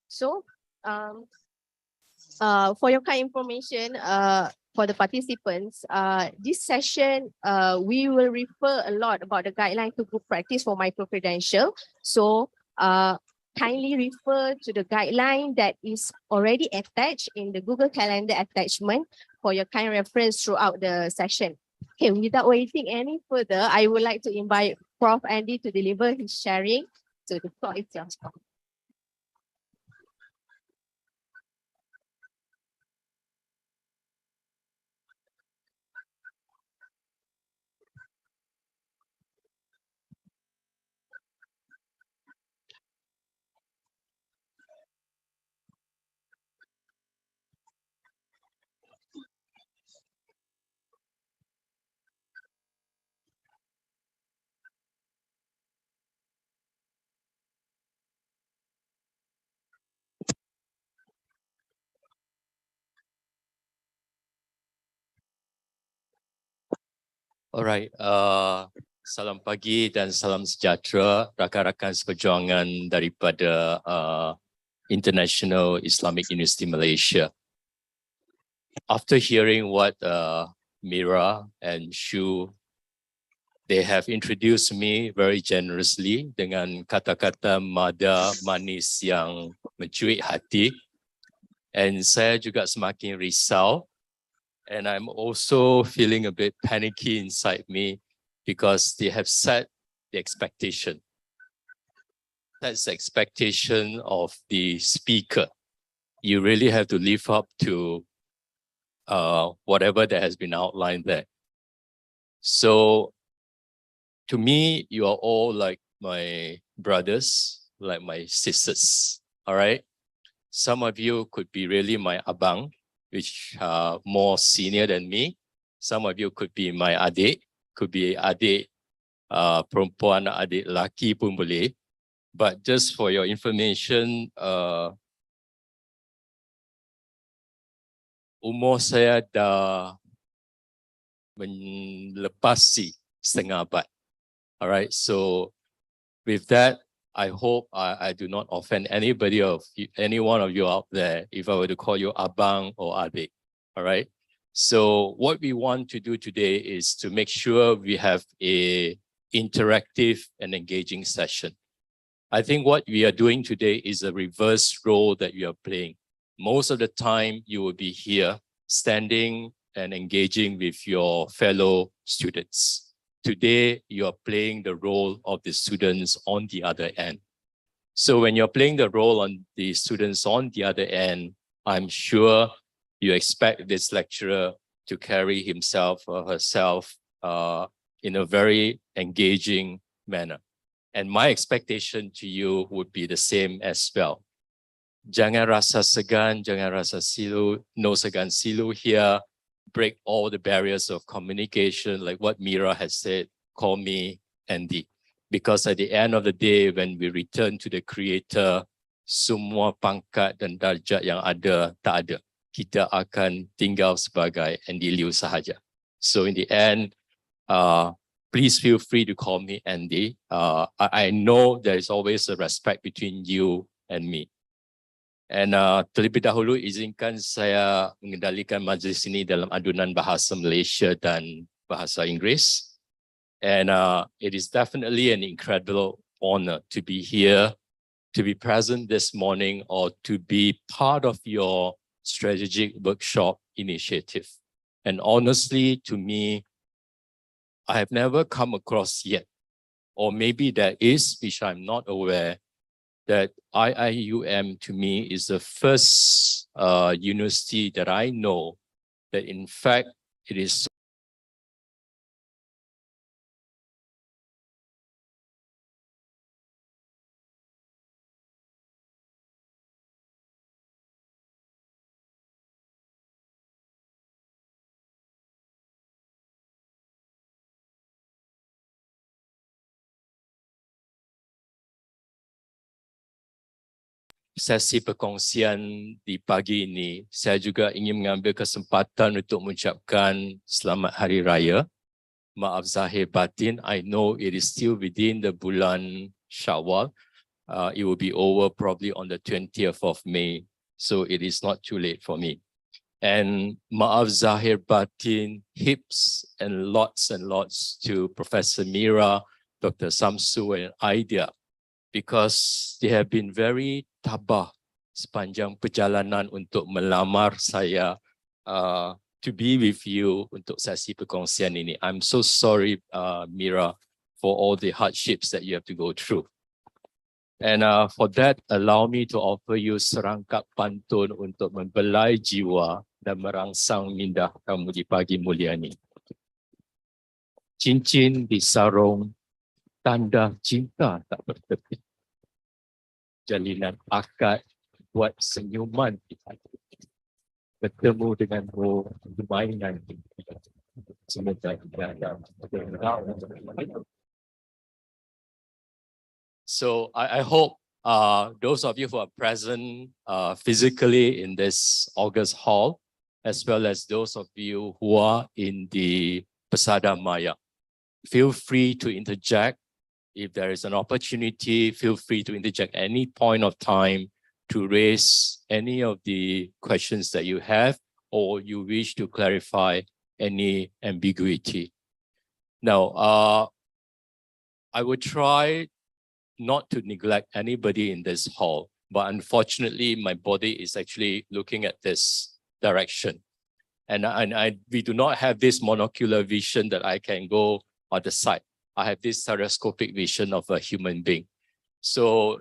So, for your kind information, for the participants, this session, we will refer a lot about the guideline to group practice for micro-credential. So, kindly refer to the guideline that is already attached in the Google Calendar attachment for your kind reference throughout the session. Okay, without waiting any further, I would like to invite Prof. Andy to deliver his sharing. So the floor is yours, Prof. Alright, salam pagi dan salam sejahtera rakan-rakan seperjuangan daripada International Islamic University Malaysia. After hearing what Mira and Shu, they have introduced me very generously dengan kata-kata mada manis yang mencuit hati, and saya juga semakin risau. And I'm also feeling a bit panicky inside me because they have set the expectation. That's the expectation of the speaker. You really have to live up to whatever that has been outlined there. So to me, you are all like my brothers, like my sisters, all right? Some of you could be really my abang, which are more senior than me. Some of you could be my adik, could be adik perempuan, adik laki pun boleh. But just for your information, umur saya dah melepasi setengah abad. All right, so with that, I hope I do not offend anybody of you, any one of you out there if I were to call you abang or adik. All right. So what we want to do today is to make sure we have a interactive and engaging session. I think what we are doing today is a reverse role that you are playing. Most of the time you will be here standing and engaging with your fellow students. Today, you are playing the role of the students on the other end. So when you're playing the role on the students on the other end, I'm sure you expect this lecturer to carry himself or herself in a very engaging manner. And my expectation to you would be the same as well. Jangan rasa segan, jangan rasa silu, no segan silu here. Break all the barriers of communication, like what Mira has said, call me Andy. Because at the end of the day, when we return to the creator, semua pangkat dan darjat yang ada, tak ada. Kita akan tinggal sebagai Andy Liu sahaja. So in the end, please feel free to call me Andy. I know there is always a respect between you and me. And terlebih dahulu izinkan saya mengendalikan majlis ini dalam adunan bahasa Malaysia dan bahasa Inggeris. And it is definitely an incredible honor to be here, to be present this morning, or to be part of your strategic workshop initiative. And honestly, to me, I have never come across yet, or maybe there is, which I'm not aware, that IIUM to me is the first university that I know that in fact it is sesi perkongsian di pagi ini. Saya juga ingin mengambil kesempatan untuk mengucapkan selamat hari raya. Maaf zahir batin, I know it is still within the bulan Syawal. It will be over probably on the 20th of May. So it is not too late for me. And maaf zahir batin, hips and lots to Professor Mira, Dr. Samsu and Aida, because they have been very tabah sepanjang perjalanan untuk melamar saya to be with you untuk sesi perkongsian ini. I'm so sorry, Mira, for all the hardships that you have to go through. And for that, allow me to offer you serangkap pantun untuk membelai jiwa dan merangsang minda kamu di pagi mulia ini. Cincin di sarung, tanda cinta tak bertepi. Jalinan akad buat senyuman di hati. Bertemu denganmu, permainan semoga tidak. So I hope those of you who are present physically in this August hall, as well as those of you who are in the Pesada Maya, feel free to interject. If there is an opportunity, feel free to interject any point of time to raise any of the questions that you have or you wish to clarify any ambiguity. Now, I would try not to neglect anybody in this hall, but unfortunately, my body is actually looking at this direction. And we do not have this monocular vision that I can go on the side. I have this stereoscopic vision of a human being. So,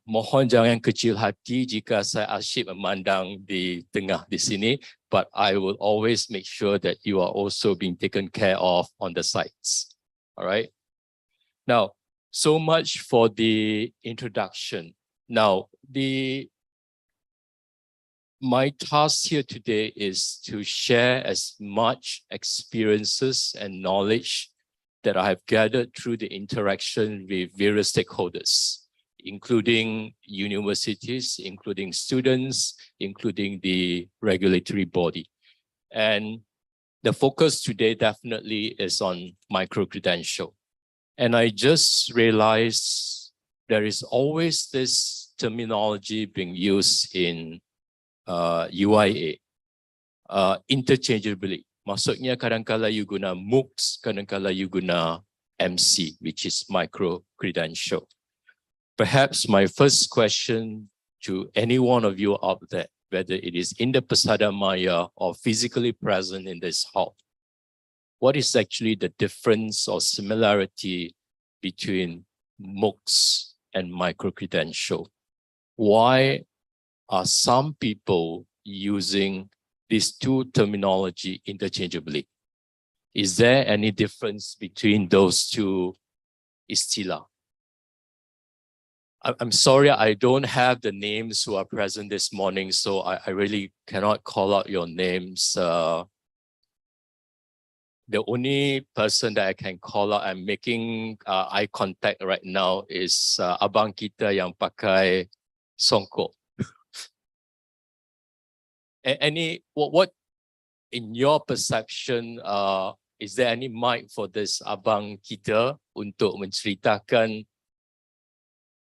mohon jangan kecil hati jika saya asyik memandang di tengah di sini, but I will always make sure that you are also being taken care of on the sides. All right. Now, so much for the introduction. Now, my task here today is to share as much experiences and knowledge that I have gathered through the interaction with various stakeholders, including universities, including students, including the regulatory body. And the focus today definitely is on micro-credential. And I just realized there is always this terminology being used in UIA, interchangeably. Maksudnya kadang-kala you guna MOOCs, kadang-kala you guna MC, which is micro-credential. Perhaps my first question to any one of you out there, whether it is in the Persada Maya or physically present in this hall, what is actually the difference or similarity between MOOCs and micro-credential? Why are some people using these two terminology interchangeably? Is there any difference between those two istilah? I'm sorry, I don't have the names who are present this morning, so I really cannot call out your names. The only person that I can call out, I'm making eye contact right now, is abang kita yang pakai songkok. What in your perception, is there any mic for this abang kita untuk menceritakan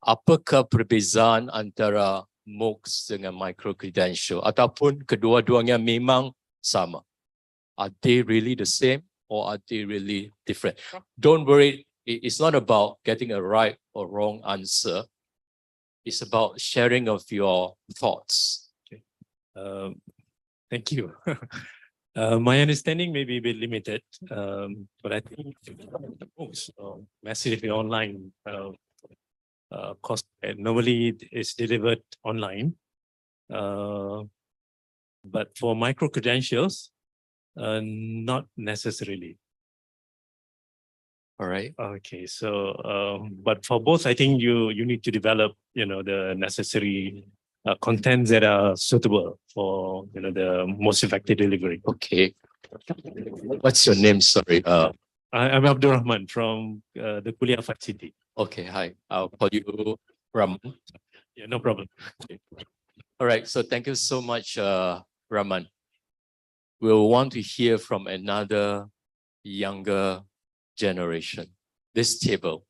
apakah perbezaan antara MOOCs dengan micro-credential ataupun kedua-duanya memang sama? Are they really the same or are they really different? Don't worry, it's not about getting a right or wrong answer. It's about sharing of your thoughts. Thank you. My understanding may be a bit limited, but I think the books massively online cost normally is delivered online, but for micro-credentials, not necessarily. All right. Okay, so but for both, I think you need to develop the necessary contents that are suitable for the most effective delivery. Okay. What's your name? Sorry. I'm Abdul Rahman from the Kuliah Fat City. Okay. Hi. I'll call you Raman. Yeah, no problem. Okay. All right. So thank you so much, Raman. We'll want to hear from another younger generation. This table.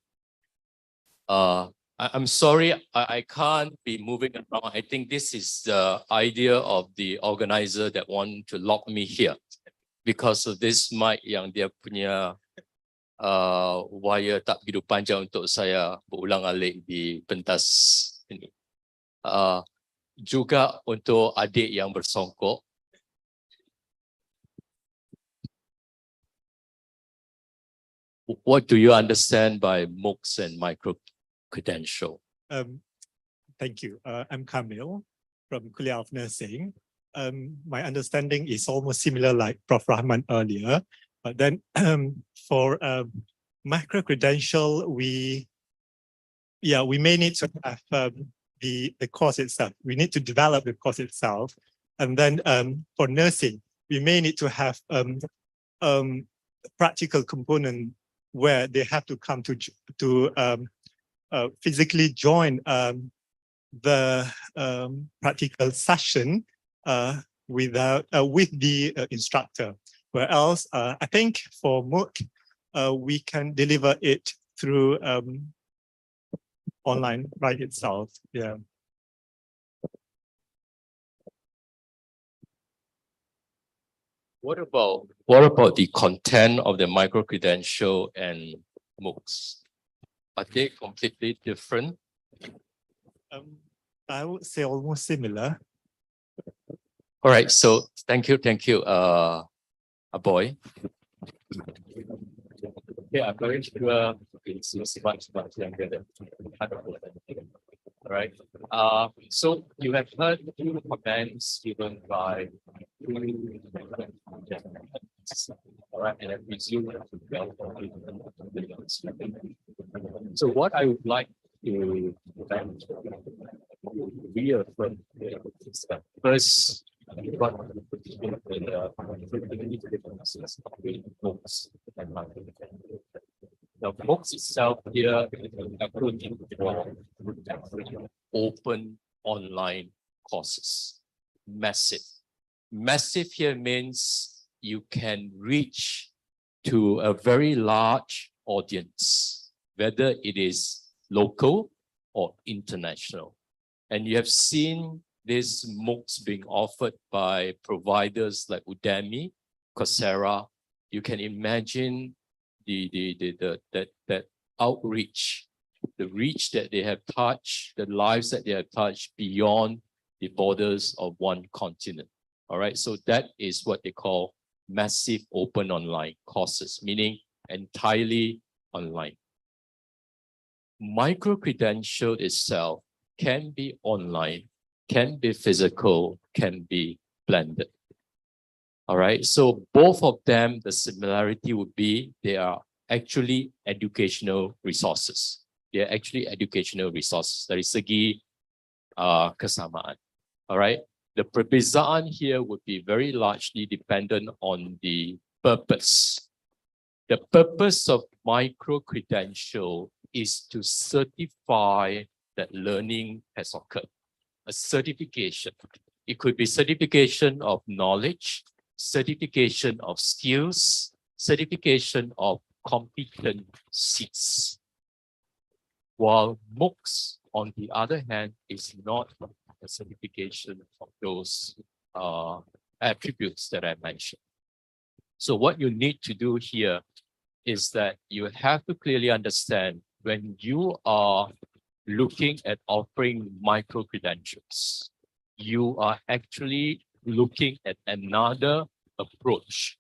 I'm sorry, I can't be moving around. I think this is the idea of the organizer that want to lock me here because of this mic yang dia punya wire tak begitu panjang untuk saya berulang-alik di pentas ini. Juga untuk adik yang bersongkok. What do you understand by MOOCs and micro-credential? Thank you. I'm Kamil from Kuliah of Nursing. My understanding is almost similar like Prof. Rahman earlier, but then for micro-credential, we may need to have the course itself. We need to develop the course itself. And then for nursing, we may need to have practical component where they have to come to physically join the practical session with the instructor. Whereas I think for MOOC, we can deliver it through online by itself. Yeah. What about the content of the micro-credential and MOOCs? Are they completely different? I would say almost similar. All right, so thank you, a boy. Yeah, I'm very sure it's much younger than 100%. All right. So you have heard two comments given by all right, and I presume so what I would like to reaffirm is that first, what the books itself here acronym for open online courses. Massive here means you can reach to a very large audience, whether it is local or international. And you have seen these MOOCs being offered by providers like Udemy, Coursera. You can imagine that outreach, the reach that they have touched, the lives that they have touched beyond the borders of one continent. All right, so that is what they call massive open online courses, meaning entirely online. Micro-credential itself can be online, can be physical, can be blended. All right, so both of them, the similarity would be they are actually educational resources. They are actually educational resources. Dari segi kesamaan. All right, the perbezaan here would be very largely dependent on the purpose. The purpose of micro-credential is to certify that learning has occurred. A certification. It could be certification of knowledge, certification of skills, certification of competencies. While MOOCs, on the other hand, is not a certification of those attributes that I mentioned. So what you need to do here is that you have to clearly understand when you are looking at offering micro-credentials, you are actually looking at another approach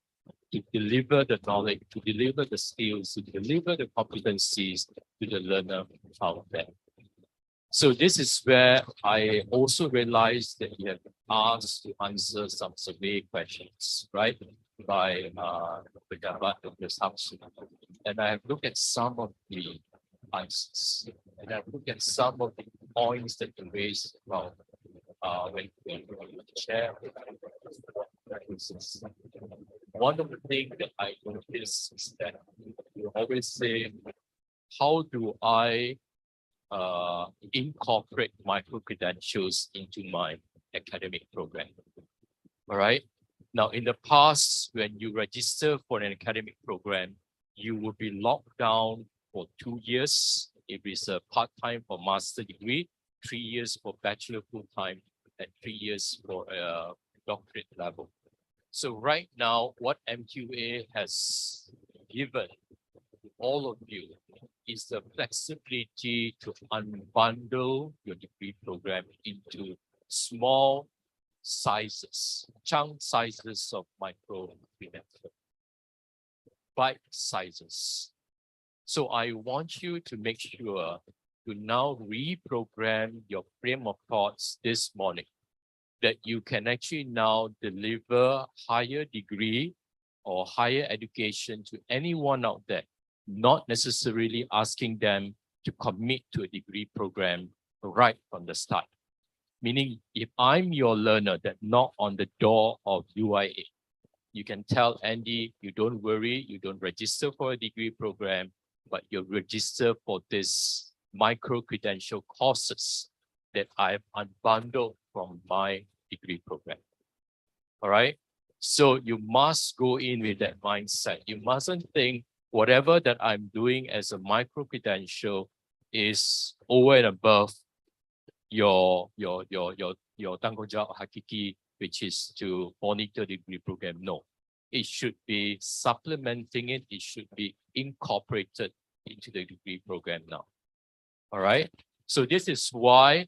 to deliver the knowledge, to deliver the skills, to deliver the competencies to the learner out there. So this is where I also realized that you have asked to answer some survey questions, right? By Pejabat Dr. Samson. And I have looked at some of the answers. And I've looked at some of the points that you raised about when you share. One of the things that I notice is that you always say, how do I incorporate micro-credentials into my academic program? All right. Now, in the past, when you register for an academic program, you will be locked down for 2 years. If it's a part-time for master degree, 3 years for bachelor full-time, and 3 years for a doctorate level. So right now, what MQA has given all of you is the flexibility to unbundle your degree program into small sizes, chunk sizes of micro-credential, bite sizes. So I want you to make sure to now reprogram your frame of thoughts this morning that you can actually now deliver higher degree or higher education to anyone out there, not necessarily asking them to commit to a degree program right from the start. Meaning, if I'm your learner that knock on the door of UIA, you can tell Andy, you don't worry, you don't register for a degree program, but you register for this micro-credential courses that I've unbundled from my degree program. All right. So you must go in with that mindset. You mustn't think whatever that I'm doing as a micro-credential is over and above your tanggung jawab hakiki, which is to monitor the degree program. No, it should be supplementing it. It should be incorporated into the degree program now. All right. So this is why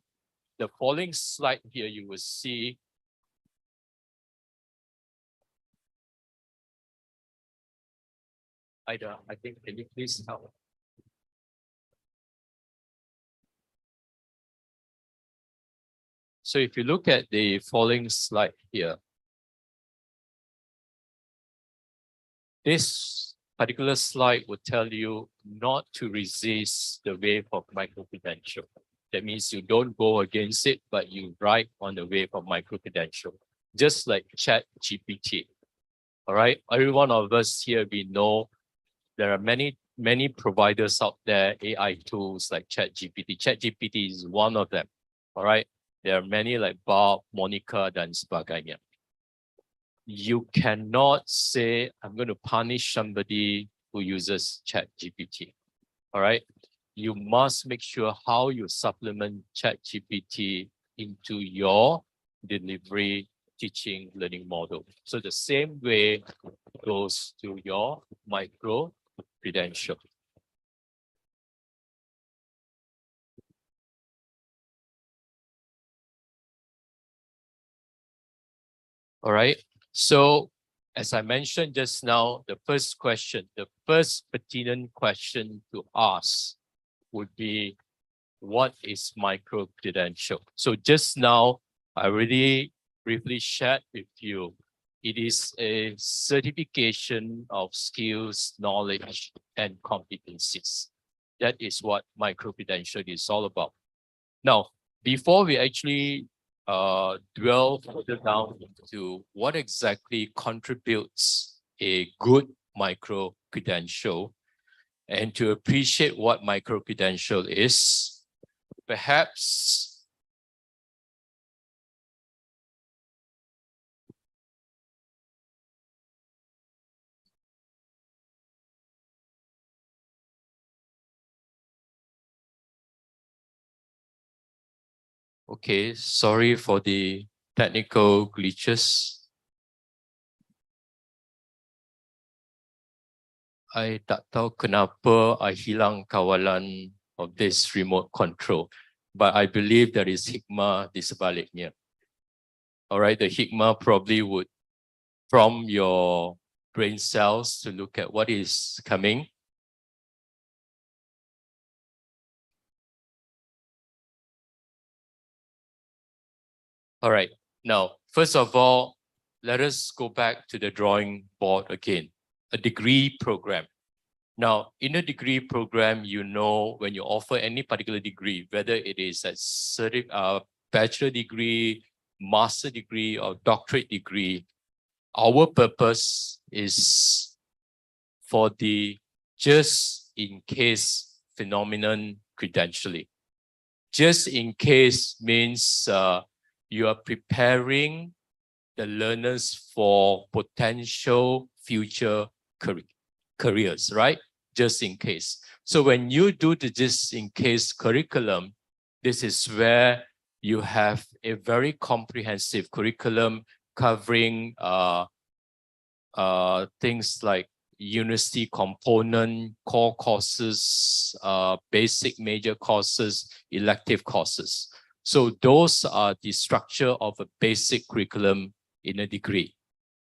the following slide here, you will see Ida, I think, can you please help? So if you look at the following slide here, this particular slide will tell you not to resist the wave of micro-credential. That means you don't go against it, but you ride on the wave of micro-credential, just like ChatGPT. All right, every one of us here, we know there are many providers out there, AI tools like ChatGPT. ChatGPT is one of them. All right, there are many like Bob, Monica, dan sebagainya. You cannot say, I'm going to punish somebody who uses ChatGPT. All right. You must make sure how you supplement ChatGPT into your delivery teaching learning model. So the same way goes to your micro-credential. All right. So as I mentioned just now, the first question, the first pertinent question to ask would be, what is micro-credential? So just now, I already briefly shared with you, it is a certification of skills, knowledge, and competencies. That is what micro-credential is all about. Now, before we actually dwell further down into what exactly contributes a good micro-credential, and to appreciate what micro-credential is, perhaps okay, sorry for the technical glitches. I tak tahu kenapa I hilang kawalan of this remote control, but I believe there is hikmah di sebaliknya. All right, the hikmah probably would prompt your brain cells to look at what is coming. All right, now, first of all, let us go back to the drawing board again. A degree program. Now, in a degree program, you know, when you offer any particular degree, whether it is a bachelor degree, master degree, or doctorate degree, our purpose is for the just in case phenomenon credentialing. Just in case means you are preparing the learners for potential future careers, right? Just in case. So when you do the just in case curriculum, this is where you have a very comprehensive curriculum covering things like university component, core courses, basic major courses, elective courses. So those are the structure of a basic curriculum in a degree.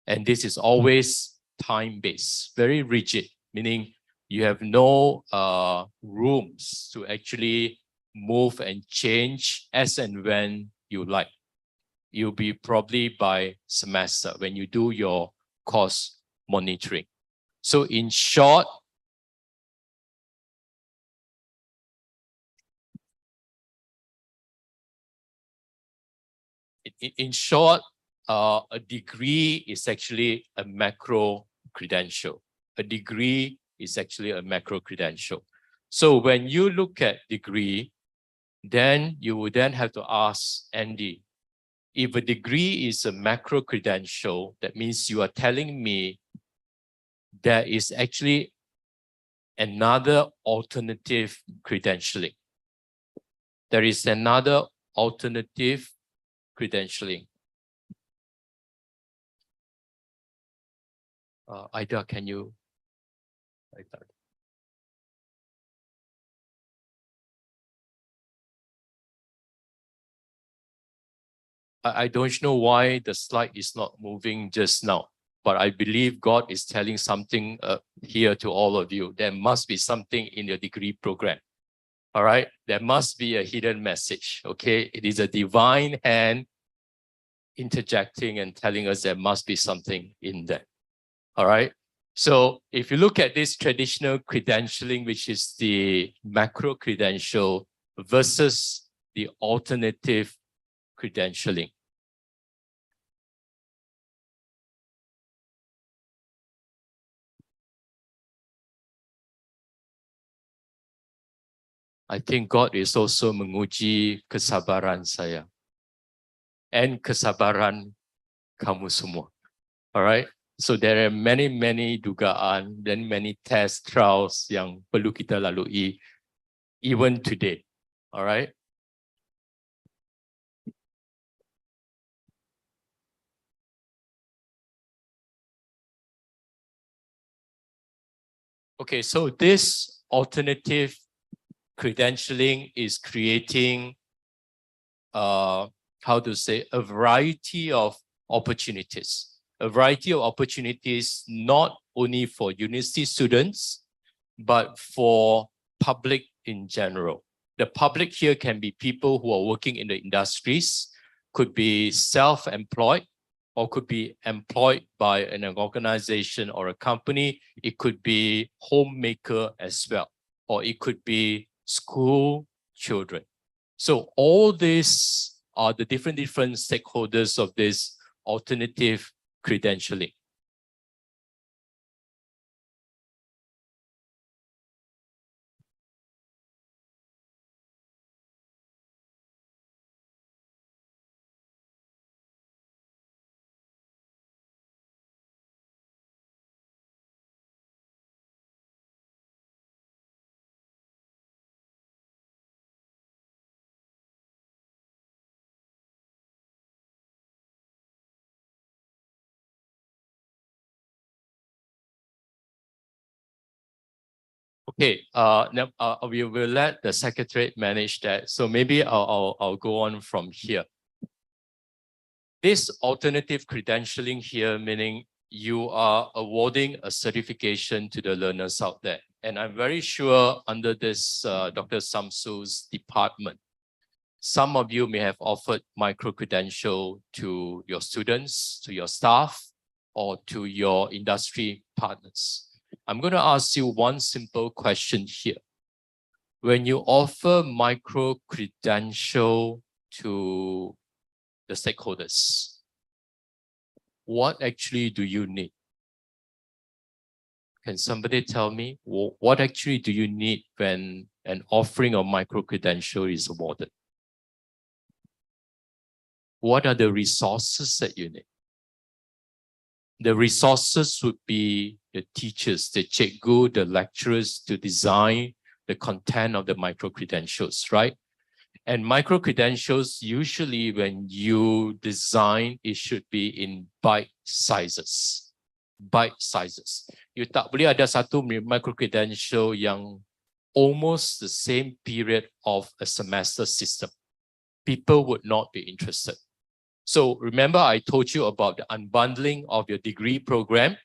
And this is always time-based, very rigid, meaning you have no rooms to actually move and change as and when you like. You'll be probably by semester when you do your course monitoring. So in short, a degree is actually a macro-credential. A degree is actually a macro-credential. So when you look at degree, then you would then have to ask Andy, if a degree is a macro-credential, that means you are telling me there is actually another alternative credentialing. There is another alternative credentialing. Ida, can you? I don't know why the slide is not moving just now, but I believe God is telling something here to all of you. There must be something in your degree program. All right, there must be a hidden message. Okay, it is a divine hand interjecting and telling us there must be something in there. All right. So if you look at this traditional credentialing, which is the macro-credential versus the alternative credentialing. I think God is also menguji kesabaran saya and kesabaran kamu semua. All right. So there are many dugaan dan many test trials yang perlu kita lalui even today. All right. Okay, so this alternative credentialing is creating how to say, a variety of opportunities. A variety of opportunities not only for university students, but for public in general. The public here can be people who are working in the industries, could be self-employed, or could be employed by an organization or a company. It could be homemaker as well, or it could be school children. So all these are the different stakeholders of this alternative credentialing. Okay, now we will let the secretariat manage that. So maybe I'll go on from here. This alternative credentialing here, meaning you are awarding a certification to the learners out there. And I'm very sure under this Dr. Samsu's department, some of you may have offered micro-credential to your students, to your staff, or to your industry partners. I'm going to ask you one simple question here. When you offer micro-credential to the stakeholders, what actually do you need? Can somebody tell me what actually do you need when an offering of micro-credential is awarded? What are the resources that you need? The resources would be the teachers, the cikgu, the lecturers to design the content of the micro-credentials, right? And micro-credentials, usually when you design, it should be in bite sizes. Bite sizes. You tak boleh ada satu micro-credential yang almost the same period of a semester system. People would not be interested. So remember I told you about the unbundling of your degree program.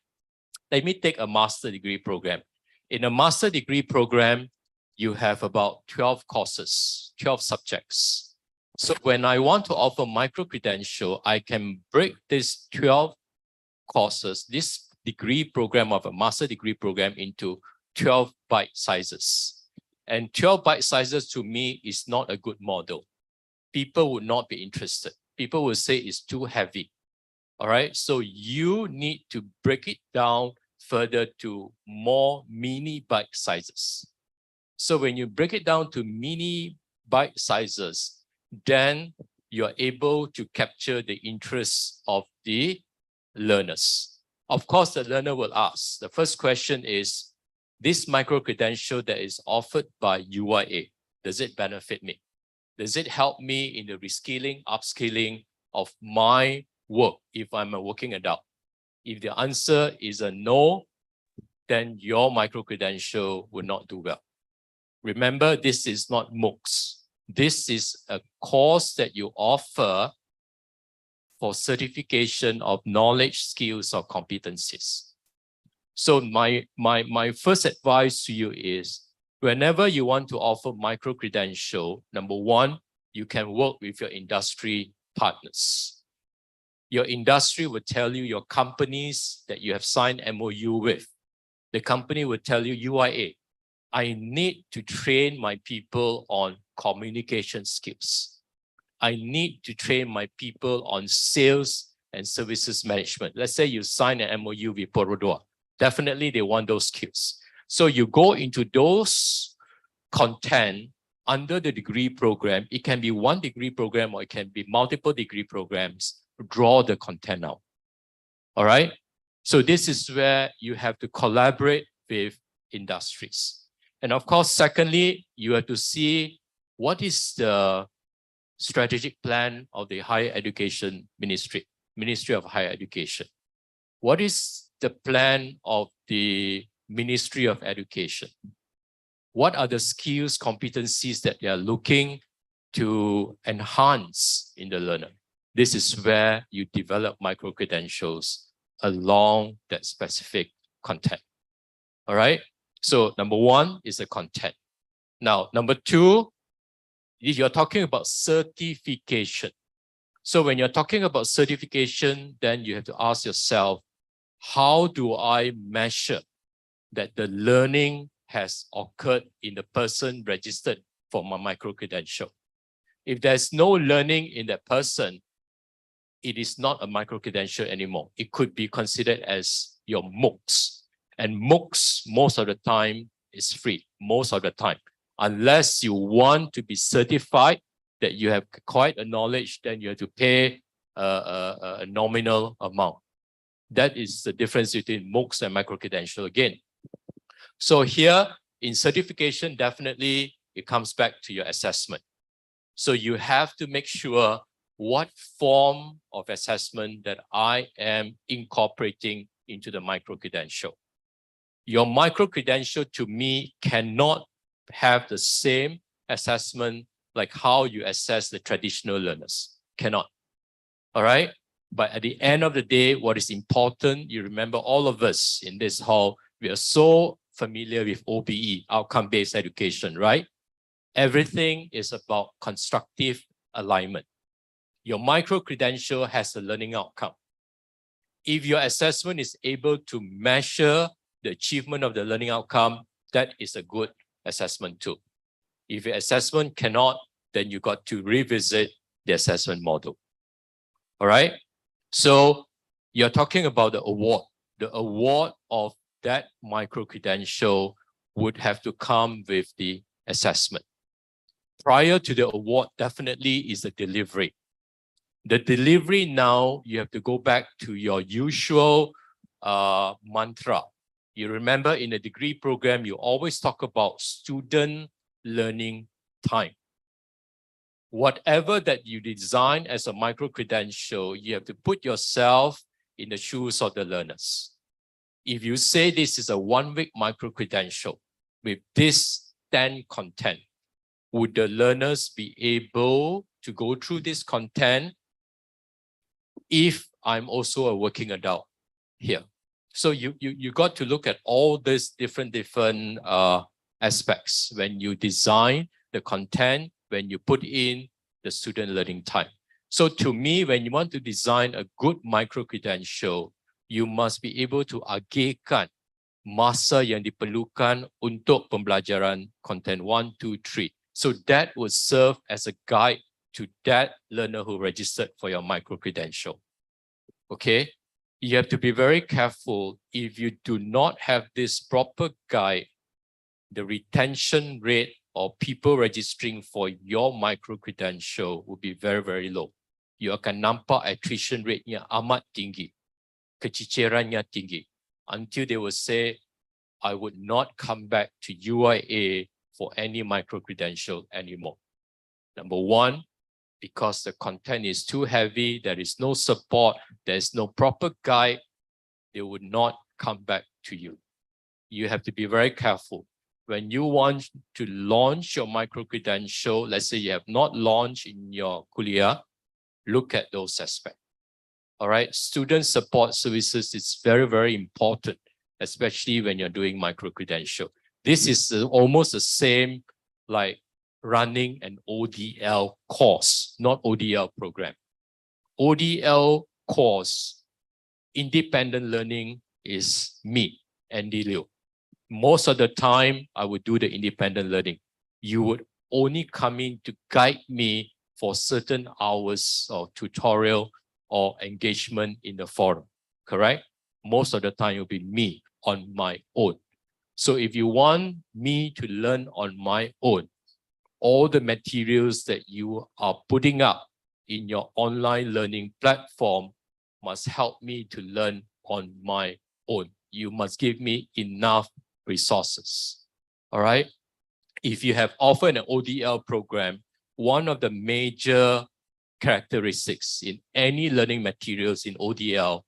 Let me take a master degree program. In a master degree program, you have about 12 courses, 12 subjects. So when I want to offer micro-credential, I can break these 12 courses, this degree program of a master degree program into 12 bite sizes. And 12 bite sizes to me is not a good model. People would not be interested. People will say it's too heavy. All right, so you need to break it down further to more mini bite sizes. So when you break it down to mini bite sizes, then you're able to capture the interests of the learners. Of course, the learner will ask. The first question is, this micro-credential that is offered by UIA, does it benefit me? Does it help me in the reskilling, upskilling of my work if I'm a working adult? If the answer is a no, then your micro-credential will not do well. Remember, this is not MOOCs. This is a course that you offer for certification of knowledge, skills, or competencies. So my first advice to you is, whenever you want to offer micro-credential, number one, you can work with your industry partners. Your industry will tell you your companies that you have signed MOU with. The company will tell you, UIA, I need to train my people on communication skills. I need to train my people on sales and services management. Let's say you sign an MOU with Perodua. Definitely they want those skills. So you go into those content under the degree program. It can be one degree program or it can be multiple degree programs. Draw the content out. All right? So this is where you have to collaborate with industries. And of course, secondly, you have to see what is the strategic plan of the Higher Education Ministry, Ministry of Higher Education. What is the plan of the Ministry of Education? What are the skills, competencies that they are looking to enhance in the learner? This is where you develop micro-credentials along that specific content. All right? So number one is the content. Now, number two, you're talking about certification. So when you're talking about certification, then you have to ask yourself, how do I measure that the learning has occurred in the person registered for my micro-credential? If there's no learning in that person, it is not a micro-credential anymore. It could be considered as your MOOCs. And MOOCs, most of the time, is free, most of the time. Unless you want to be certified that you have quite a knowledge, then you have to pay a nominal amount. That is the difference between MOOCs and micro-credential again. So here, in certification, definitely, it comes back to your assessment. So you have to make sure what form of assessment that I am incorporating into the micro-credential. Your micro-credential to me cannot have the same assessment like how you assess the traditional learners. Cannot. All right? But at the end of the day, what is important, you remember all of us in this hall, we are so familiar with OBE, outcome-based education, right? Everything is about constructive alignment. Your micro-credential has a learning outcome. If your assessment is able to measure the achievement of the learning outcome, that is a good assessment tool. If your assessment cannot, then you got to revisit the assessment model. All right? So you're talking about the award. The award of that micro-credential would have to come with the assessment. Prior to the award, definitely is the delivery. The delivery now, you have to go back to your usual mantra. You remember in a degree program, you always talk about student learning time. Whatever that you design as a micro-credential, you have to put yourself in the shoes of the learners. If you say this is a one-week micro-credential with this 10 content, would the learners be able to go through this content if I'm also a working adult here? So you got to look at all these different aspects when you design the content, when you put in the student learning time. So to me, when you want to design a good micro-credential, you must be able to agihkan masa yang diperlukan untuk pembelajaran content 1, 2, 3. So that would serve as a guide to that learner who registered for your micro-credential. Okay? You have to be very careful. If you do not have this proper guide, the retention rate of people registering for your micro-credential will be very, very low. You akan nampak attrition rate-nya amat tinggi. Kecicirannya tinggi. Until they will say, I would not come back to UIA for any micro-credential anymore. Number one, because the content is too heavy, there is no support, there is no proper guide, they would not come back to you. You have to be very careful. When you want to launch your micro-credential, let's say you have not launched in your kuliah, look at those aspects. All right, student support services is very, very important, especially when you're doing micro-credential. This is almost the same like running an ODL course, not ODL program. ODL course, independent learning, is me, Andy Liu. Most of the time, I would do the independent learning. You would only come in to guide me for certain hours of tutorial or engagement in the forum, correct? Most of the time, it will be me on my own. So if you want me to learn on my own, all the materials that you are putting up in your online learning platform must help me to learn on my own. You must give me enough resources, all right? If you have offered an ODL program, one of the major characteristics in any learning materials in ODL,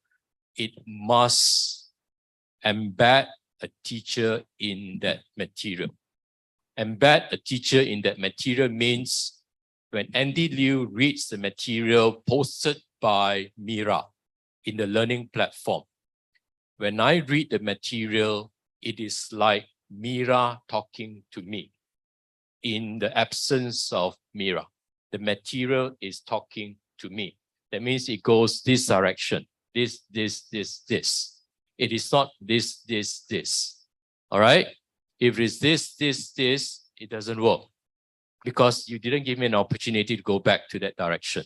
it must embed a teacher in that material. Embed a teacher in that material means when Andy Liu reads the material posted by Mira in the learning platform, when I read the material, it is like Mira talking to me. In the absence of Mira, the material is talking to me. That means it goes this direction, this. It is not this. All right? If it's this, it doesn't work because you didn't give me an opportunity to go back to that direction.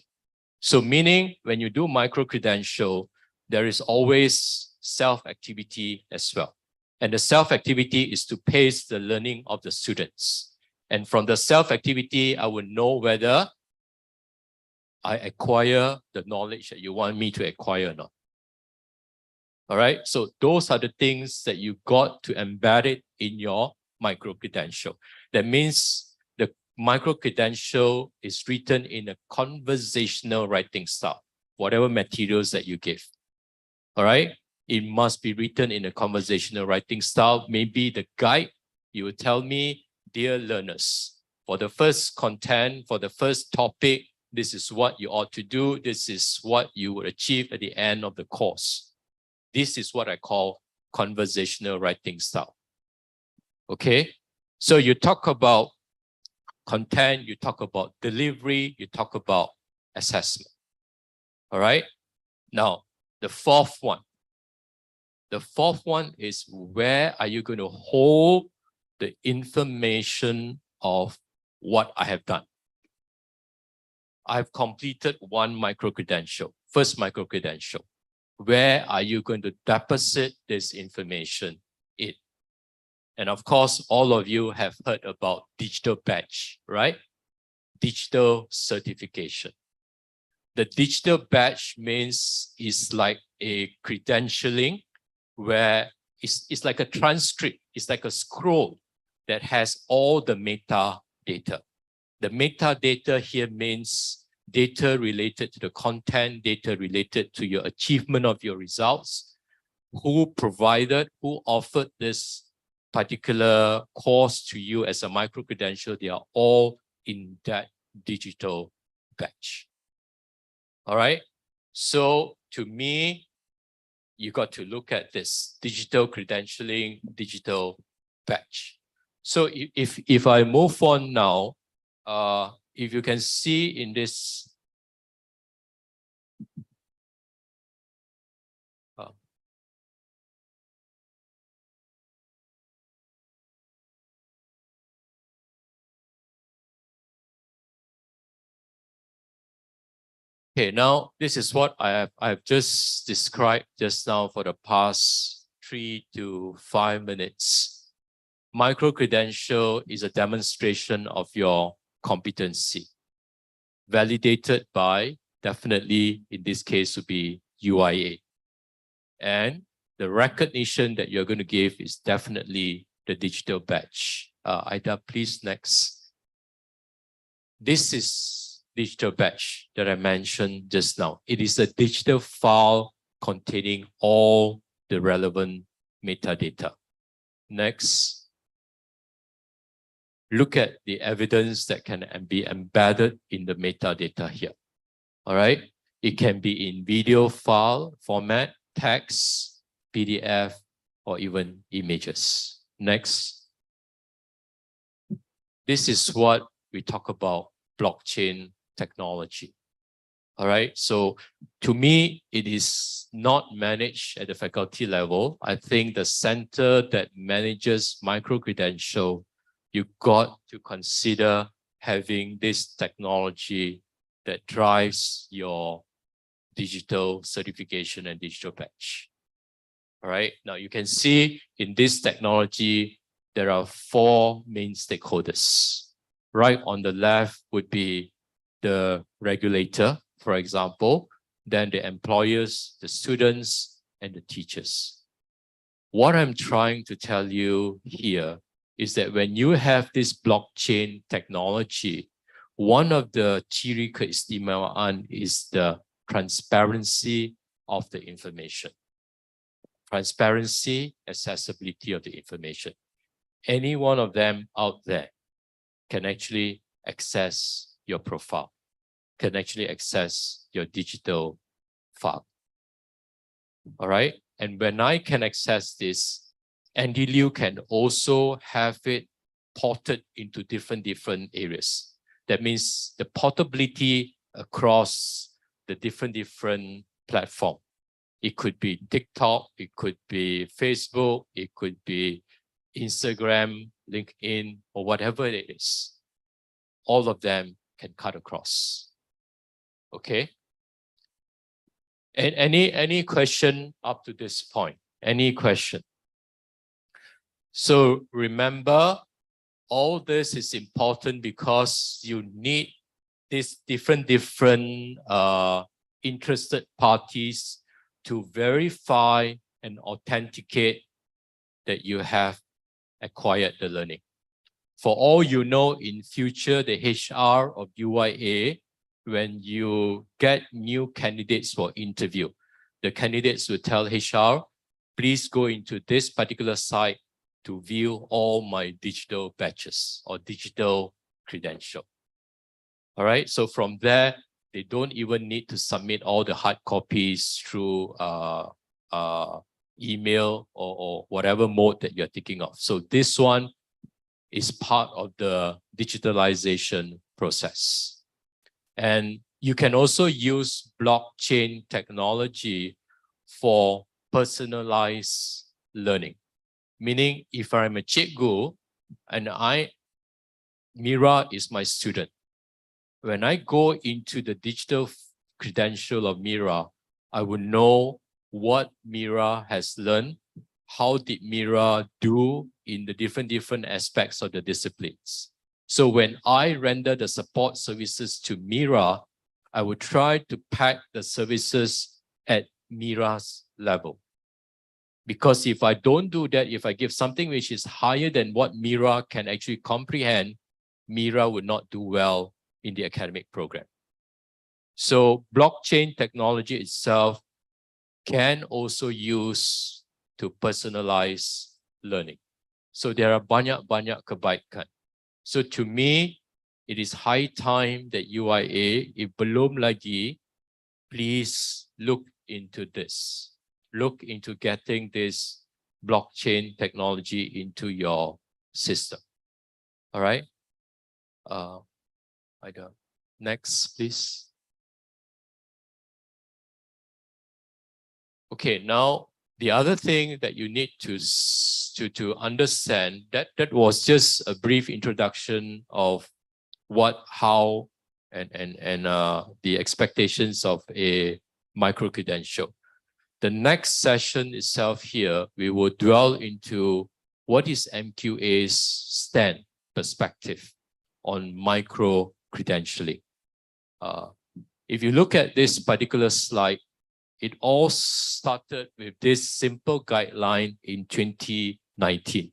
So meaning when you do micro-credential, there is always self-activity as well. And the self-activity is to pace the learning of the students. And from the self-activity, I will know whether I acquire the knowledge that you want me to acquire or not. All right, so those are the things that you got to embed it in your micro-credential. That means the micro-credential is written in a conversational writing style, whatever materials that you give. All right, it must be written in a conversational writing style. Maybe the guide, you will tell me, dear learners, for the first content, for the first topic, this is what you ought to do. This is what you will achieve at the end of the course. This is what I call conversational writing style. Okay, so you talk about content, you talk about delivery, you talk about assessment. All right, now the fourth one. The fourth one is where are you going to hold the information of what I have done? I've completed one micro-credential, first micro-credential. Where are you going to deposit this information in? And of course, all of you have heard about digital badge, right? Digital certification. The digital badge means it's like a credentialing where it's like a transcript, it's like a scroll that has all the metadata. The metadata here means data related to the content, data related to your achievement of your results, who provided, who offered this particular course to you as a micro-credential. They are all in that digital badge. All right. So to me, you got to look at this digital credentialing, digital badge. So if I move on now, if you can see in this, okay, now this is what I've just described just now for the past 3 to 5 minutes. Micro-credential is a demonstration of your competency, validated by, definitely in this case would be UIA. And the recognition that you're going to give is definitely the digital badge. Ida, please next. This is digital badge that I mentioned just now. It is a digital file containing all the relevant metadata. Next. Look at the evidence that can be embedded in the metadata here. All right. It can be in video file format, text, PDF, or even images. Next. This is what we talk about blockchain technology. All right. So to me, it is not managed at the faculty level. I think the center that manages micro-credential, you got to consider having this technology that drives your digital certification and digital badge. All right. Now you can see in this technology, there are 4 main stakeholders. Right on the left would be the regulator, for example, then the employers, the students, and the teachers. What I'm trying to tell you here is that when you have this blockchain technology, one of the ciri keistimewaan is the transparency of the information. Transparency, accessibility of the information. Any one of them out there can actually access your profile, can actually access your digital file. All right. And when I can access this, Andy Liu can also have it ported into different areas. That means the portability across the different platform. It could be TikTok, it could be Facebook, it could be Instagram, LinkedIn, or whatever it is. All of them can cut across. Okay. And any question up to this point? Any question? So remember, all this is important because you need these different interested parties to verify and authenticate that you have acquired the learning. For all you know, in future, the HR of UIA, when you get new candidates for interview, the candidates will tell HR, please go into this particular site to view all my digital badges or digital credential. All right, so from there, they don't even need to submit all the hard copies through email or whatever mode that you're thinking of. So this one is part of the digitalization process. And you can also use blockchain technology for personalized learning. Meaning, if I'm a cikgu and Mira is my student, when I go into the digital credential of Mira, I will know what Mira has learned, how did Mira do in the different aspects of the disciplines. So when I render the support services to Mira, I will try to pack the services at Mira's level. Because if I don't do that, if I give something which is higher than what Mira can actually comprehend, Mira would not do well in the academic program. So blockchain technology itself can also use to personalize learning. So there are banyak kebaikan. So to me, it is high time that UIA, if belum lagi, please look into this. Look into getting this blockchain technology into your system. All right. Next, please. Okay, now the other thing that you need to understand, that was just a brief introduction of what, how, and the expectations of a micro-credential. The next session itself here, we will dwell into what is MQA's stand perspective on micro-credentialing. If you look at this particular slide, it all started with this simple guideline in 2019.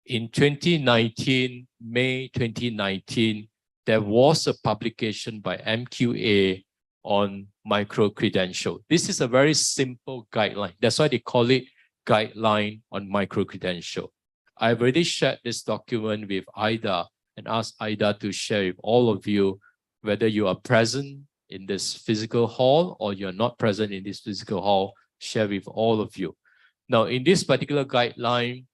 In 2019, May 2019, there was a publication by MQA on micro-credential. This is a very simple guideline. That's why they call it Guideline on Micro-Credential. I've already shared this document with Ida and asked Ida to share with all of you, whether you are present in this physical hall or you're not present in this physical hall, share with all of you. Now, in this particular guideline,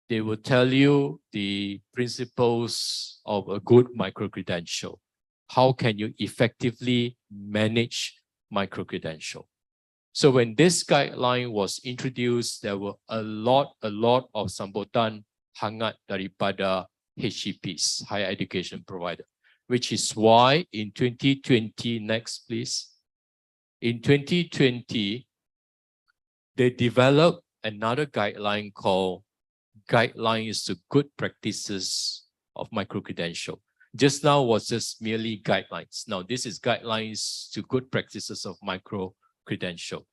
they will tell you the principles of a good micro-credential. How can you effectively manage micro-credential? So when this guideline was introduced, there were a lot of sambutan hangat daripada HCPs, higher education provider, which is why in 2020, next please. In 2020, they developed another guideline called Guidelines to Good Practices of Micro-Credential. Just now was just merely guidelines. Now this is Guidelines to Good Practices of Micro-Credential.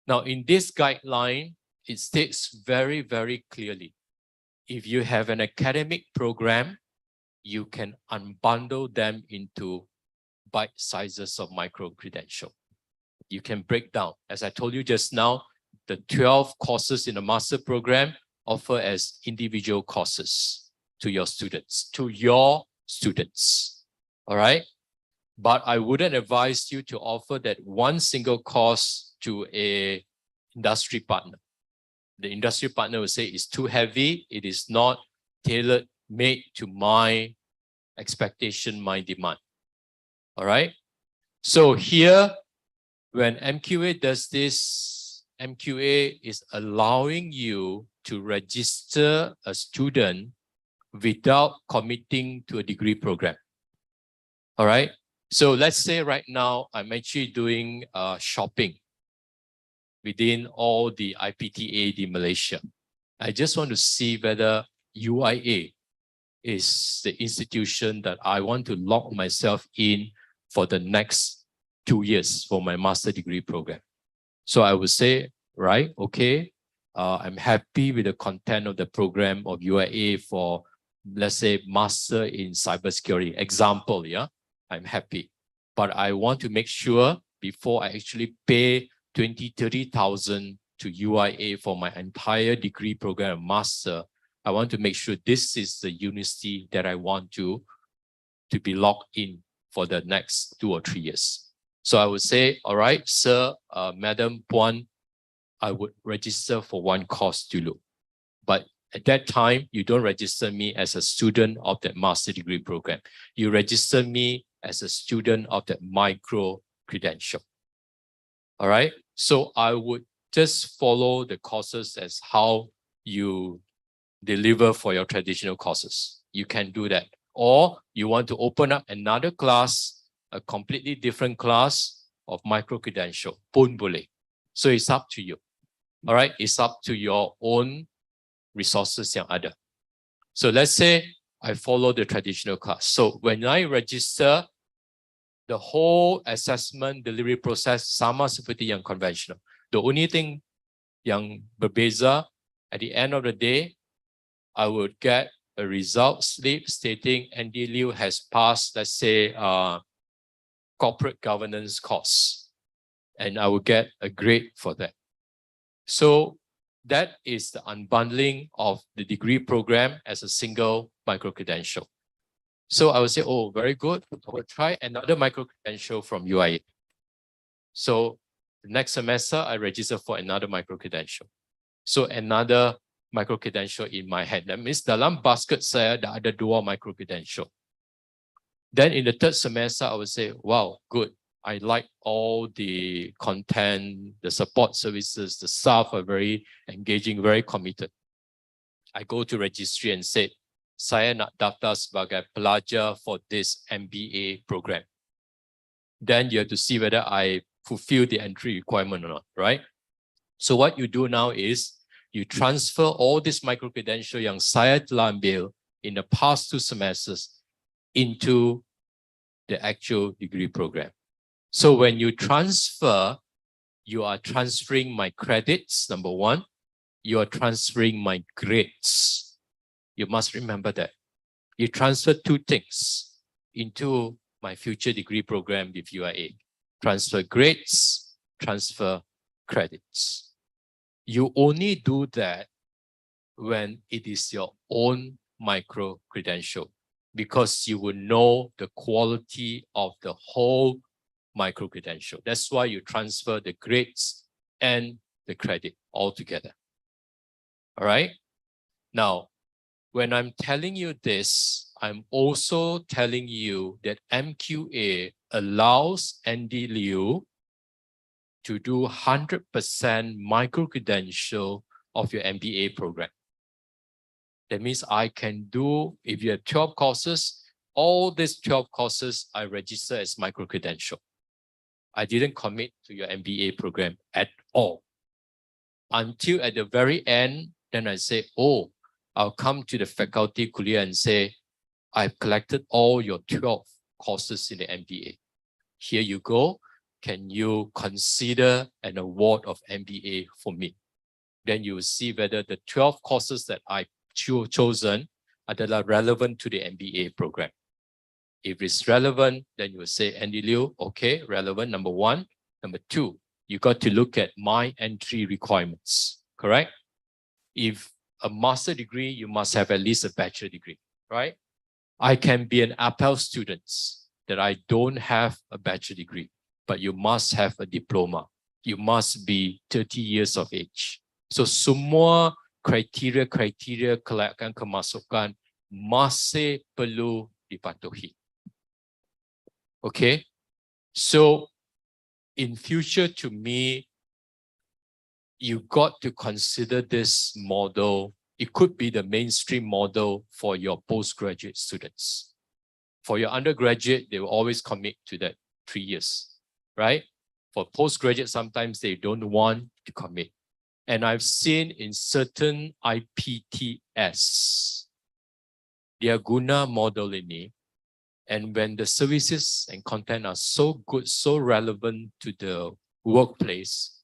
Now in this guideline, it states very, very clearly, if you have an academic program, you can unbundle them into bite sizes of micro-credential. You can break down. As I told you just now, the 12 courses in the master program offer as individual courses to your students, all right? But I wouldn't advise you to offer that one single course to a industry partner. The industry partner will say it's too heavy, it is not tailored, made to my expectation, my demand, all right? So here, when MQA does this, MQA is allowing you to register a student without committing to a degree program. All right. So let's say right now I'm actually doing shopping within all the IPTA in Malaysia. I just want to see whether UIA is the institution that I want to lock myself in for the next 2 years for my master degree program. So I would say, right, okay, I'm happy with the content of the program of UIA for, let's say, master in cybersecurity. Example, yeah, I'm happy. But I want to make sure before I actually pay 20,000-30,000 to UIA for my entire degree program, master, I want to make sure this is the university that I want to be locked in for the next 2 or 3 years. So I would say, all right, sir, Madam Puan, I would register for one course dulu. But at that time, you don't register me as a student of that master degree program. You register me as a student of that micro-credential. All right? So I would just follow the courses as how you deliver for your traditional courses. You can do that. Or you want to open up another class, a completely different class of micro-credential. Pun boleh. So it's up to you. All right? It's up to your own resources yang ada. So let's say I follow the traditional class. So when I register, the whole assessment delivery process sama seperti yang conventional. The only thing yang berbeza, at the end of the day, I would get a result slip stating Andy Liu has passed, let's say, corporate governance course. And I will get a grade for that. So that is the unbundling of the degree program as a single micro-credential. So I would say, oh, very good. I will try another micro-credential from UIA. So the next semester, I register for another micro-credential. So another micro-credential in my hand. That means dalam basket saya dah ada 2 micro-credential. Then in the 3rd semester, I would say, wow, good. I like all the content, the support services, the staff are very engaging, very committed. I go to registry and say, saya nak daftar sebagai pelajar for this MBA program. Then you have to see whether I fulfill the entry requirement or not, right? So what you do now is you transfer all this micro-credential yang saya telah ambil in the past 2 semesters into the actual degree program. So when you transfer, you are transferring my credits, number one. You are transferring my grades. You must remember that. You transfer two things into my future degree program with UIA. Transfer grades, transfer credits. You only do that when it is your own micro-credential, because you will know the quality of the whole micro-credential. That's why you transfer the grades and the credit all together. All right? Now, when I'm telling you this, I'm also telling you that MQA allows Andy Liu to do 100% micro-credential of your MBA program. That means I can do, if you have 12 courses, all these 12 courses I register as micro-credential. I didn't commit to your MBA program at all. Until at the very end, then I say, oh, I'll come to the faculty kuliah and say, I've collected all your 12 courses in the MBA. Here you go. Can you consider an award of MBA for me? Then you will see whether the 12 courses that I chosen are relevant to the MBA program. If it's relevant, then you will say, Andy Liu, okay, relevant, number one. Number two, you got to look at my entry requirements, correct? If a master degree, you must have at least a bachelor degree, right? I can be an Appel student that I don't have a bachelor degree, but you must have a diploma. You must be 30 years of age. So semua kriteria kelayakan kemasukan masih perlu dipatuhi. Okay? So in future, to me, you got to consider this model. It could be the mainstream model for your postgraduate students. For your undergraduate, they will always commit to that 3 years, right? For postgraduate, sometimes they don't want to commit. And I've seen in certain IPTS, dia guna model ini, and when the services and content are so good, so relevant to the workplace,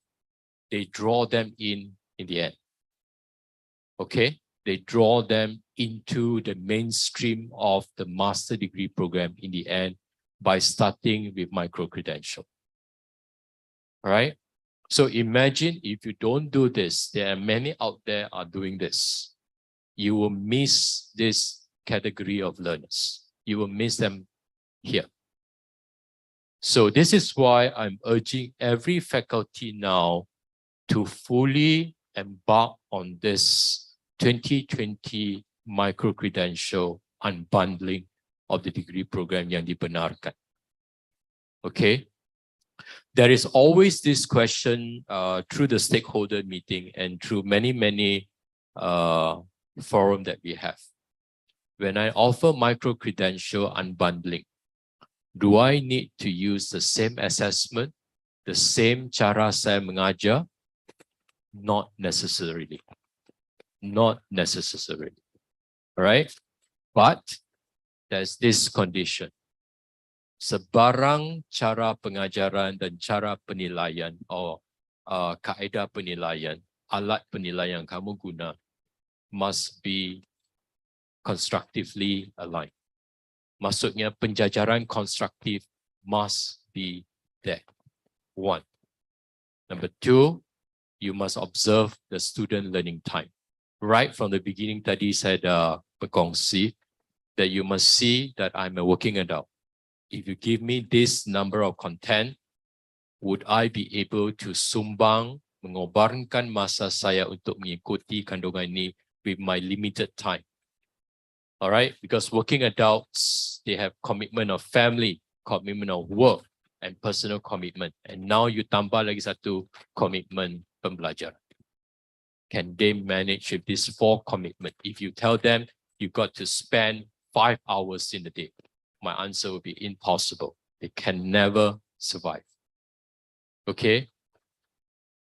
they draw them in the end. Okay? They draw them into the mainstream of the master degree program in the end by starting with micro-credential. All right? So imagine if you don't do this, there are many out there are doing this. You will miss this category of learners. You will miss them here. So this is why I'm urging every faculty now to fully embark on this 2020 micro-credential unbundling of the degree program yang dibenarkan. Okay? There is always this question through the stakeholder meeting and through many forums that we have. When I offer micro-credential unbundling, do I need to use the same assessment, the same cara saya mengajar? Not necessarily. Not necessarily. All right? But there's this condition. Sebarang cara pengajaran dan cara penilaian atau kaedah penilaian, alat penilaian yang kamu guna must be constructively aligned. Maksudnya penjajaran konstruktif must be there. One. Number two, you must observe the student learning time. Right from the beginning tadi saya dah berkongsi that you must see that I'm a working adult. If you give me this number of content, would I be able to sumbang, mengobarkan masa saya untuk mengikuti kandungan ini with my limited time? All right, because working adults, they have commitment of family, commitment of work, and personal commitment. And now you tambah lagi satu commitment pembelajaran. Can they manage with this 4 commitment? If you tell them you got to spend 5 hours in the day, my answer will be impossible. They can never survive. Okay?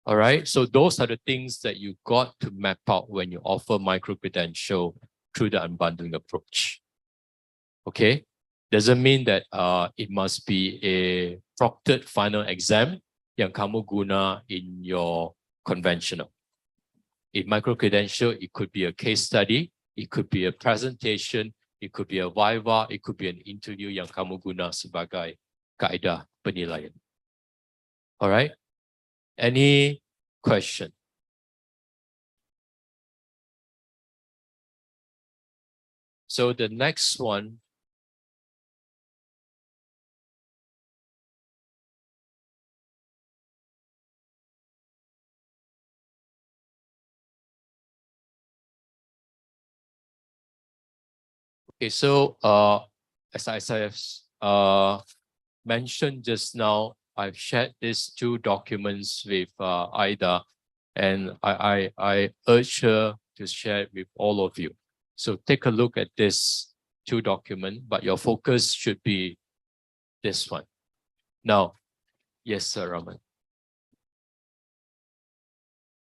All right, so those are the things that you got to map out when you offer micro-credential through the unbundling approach. Okay? Doesn't mean that it must be a proctored final exam. yang kamu guna in your conventional. In micro-credential, it could be a case study, it could be a presentation, it could be a viva, it could be an interview yang kamu guna sebagai kaedah penilaian. Alright? Any question? So the next one, okay, so as I have mentioned just now, I've shared these two documents with Ida, and I urge her to share it with all of you. So take a look at this two documents, but your focus should be this one. Now, yes, Sir Raman.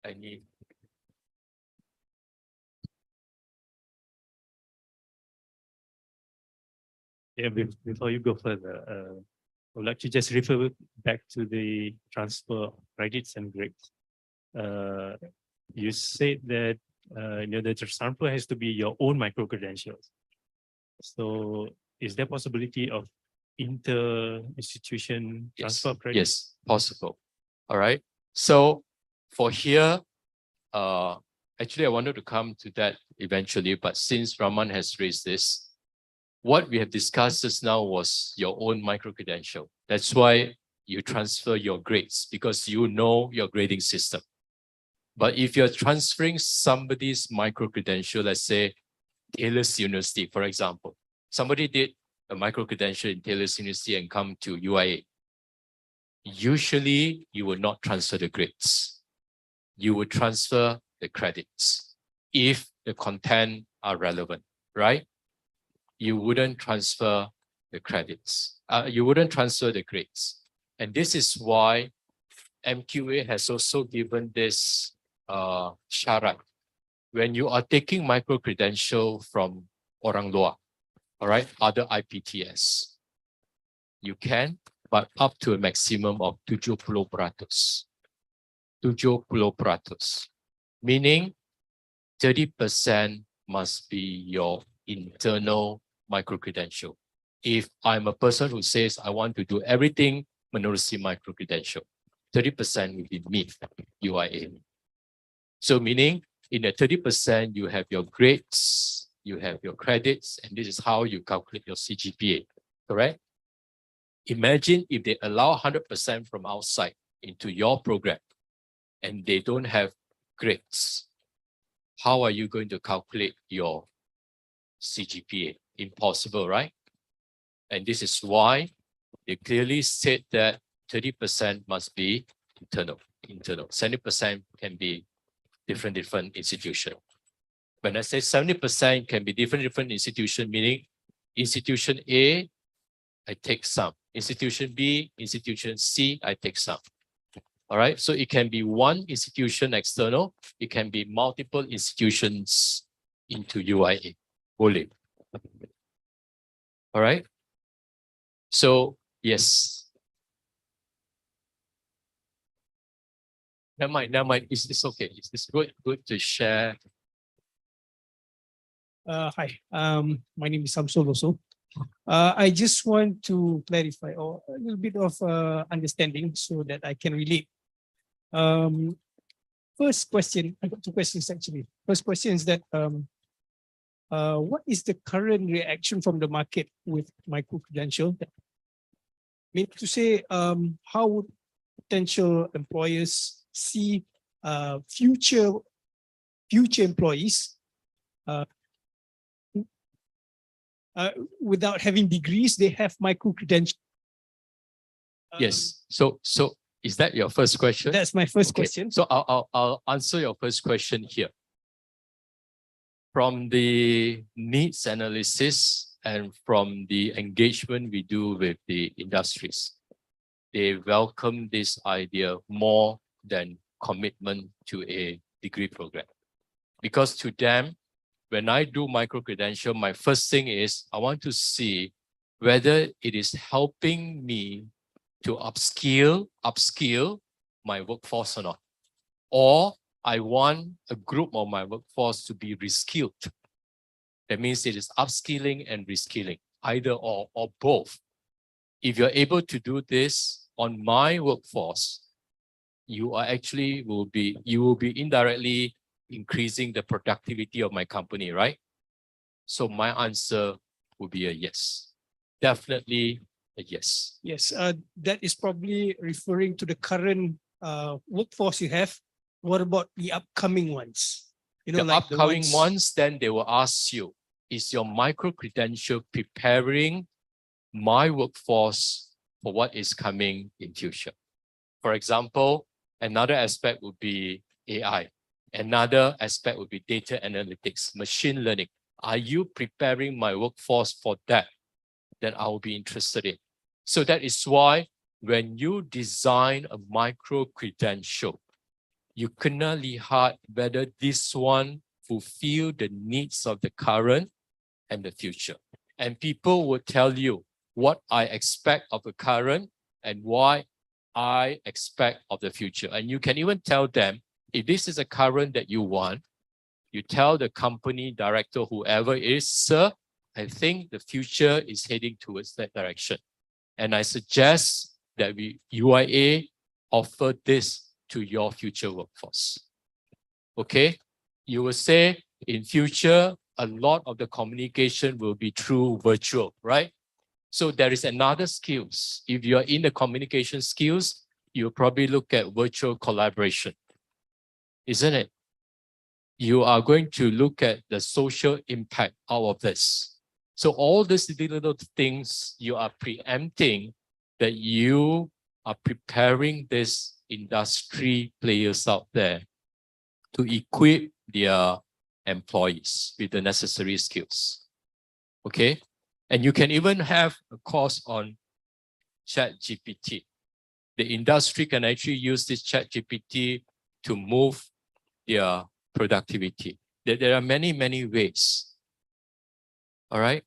I need. Yeah, before you go further, I would like to just refer back to the transfer of credits and grades. You said that the transfer has to be your own micro-credentials. So is there possibility of inter-institution transfer of credits? Yes, possible. All right. So for here, actually, I wanted to come to that eventually, but since Raman has raised this, what we have discussed just now was your own micro-credential. That's why you transfer your grades, because you know your grading system. But if you're transferring somebody's micro-credential, let's say Taylor's University, for example, somebody did a micro-credential in Taylor's University and come to UIA. Usually, you will not transfer the grades. You will transfer the credits if the content are relevant, right? You wouldn't transfer the credits. You wouldn't transfer the grades. And this is why MQA has also given this syarat. When you are taking micro-credential from orang luar, all right, other IPTS, you can, but up to a maximum of 70%. 70%. Meaning 30% must be your internal micro-credential. If I'm a person who says I want to do everything menerusi micro-credential, 30% will be me, UIA. So meaning in the 30%, you have your grades, you have your credits, and this is how you calculate your CGPA, correct? Imagine if they allow 100% from outside into your program and they don't have grades. How are you going to calculate your CGPA? Impossible, right? And this is why they clearly said that 30% must be internal. 70% can be different institution. When I say 70% can be different institution, meaning institution A, I take some. Institution B, institution C, I take some. All right, so it can be one institution external, it can be multiple institutions into UIA. Boleh. All right, so yes. Never mind. Is this okay? Is this good to share? Hi, my name is Samsul also. I just want to clarify or a little bit of understanding so that I can relate. First question, I got two questions actually. First question is that what is the current reaction from the market with micro-credential? Mean to say, how would potential employers see future employees without having degrees, they have micro-credential? Yes. So is that your first question? That's my first Okay. question. So I'll answer your first question here. From the needs analysis and from the engagement we do with the industries, they welcome this idea more than commitment to a degree program. Because to them, when I do micro-credential, my first thing is I want to see whether it is helping me to upskill my workforce or not. Or I want a group of my workforce to be reskilled. That means it is upskilling and reskilling, either or both. If you're able to do this on my workforce, you will be indirectly increasing the productivity of my company, right? So my answer would be a yes. Definitely a yes. Yes, that is probably referring to the current workforce you have. What about the upcoming ones? You know, The like upcoming the ones, then they will ask you, is your micro-credential preparing my workforce for what is coming in future? For example, another aspect would be AI. Another aspect would be data analytics, machine learning. Are you preparing my workforce for that? Then I will be interested in. So that is why when you design a micro-credential, you kena lihat whether this one fulfill the needs of the current and the future. And people will tell you what I expect of the current and why I expect of the future. And you can even tell them, if this is a current that you want, you tell the company director, whoever it is, sir, I think the future is heading towards that direction. And I suggest that UIA offer this to your future workforce. Okay? You will say in future, a lot of the communication will be through virtual, right? So there is another skills. If you're in the communication skills, you'll probably look at virtual collaboration, isn't it? You are going to look at the social impact out of this. So all these little things you are preempting that you are preparing these industry players out there to equip their employees with the necessary skills. Okay? And you can even have a course on ChatGPT. The industry can actually use this ChatGPT to move their productivity. There are many, many ways. All right?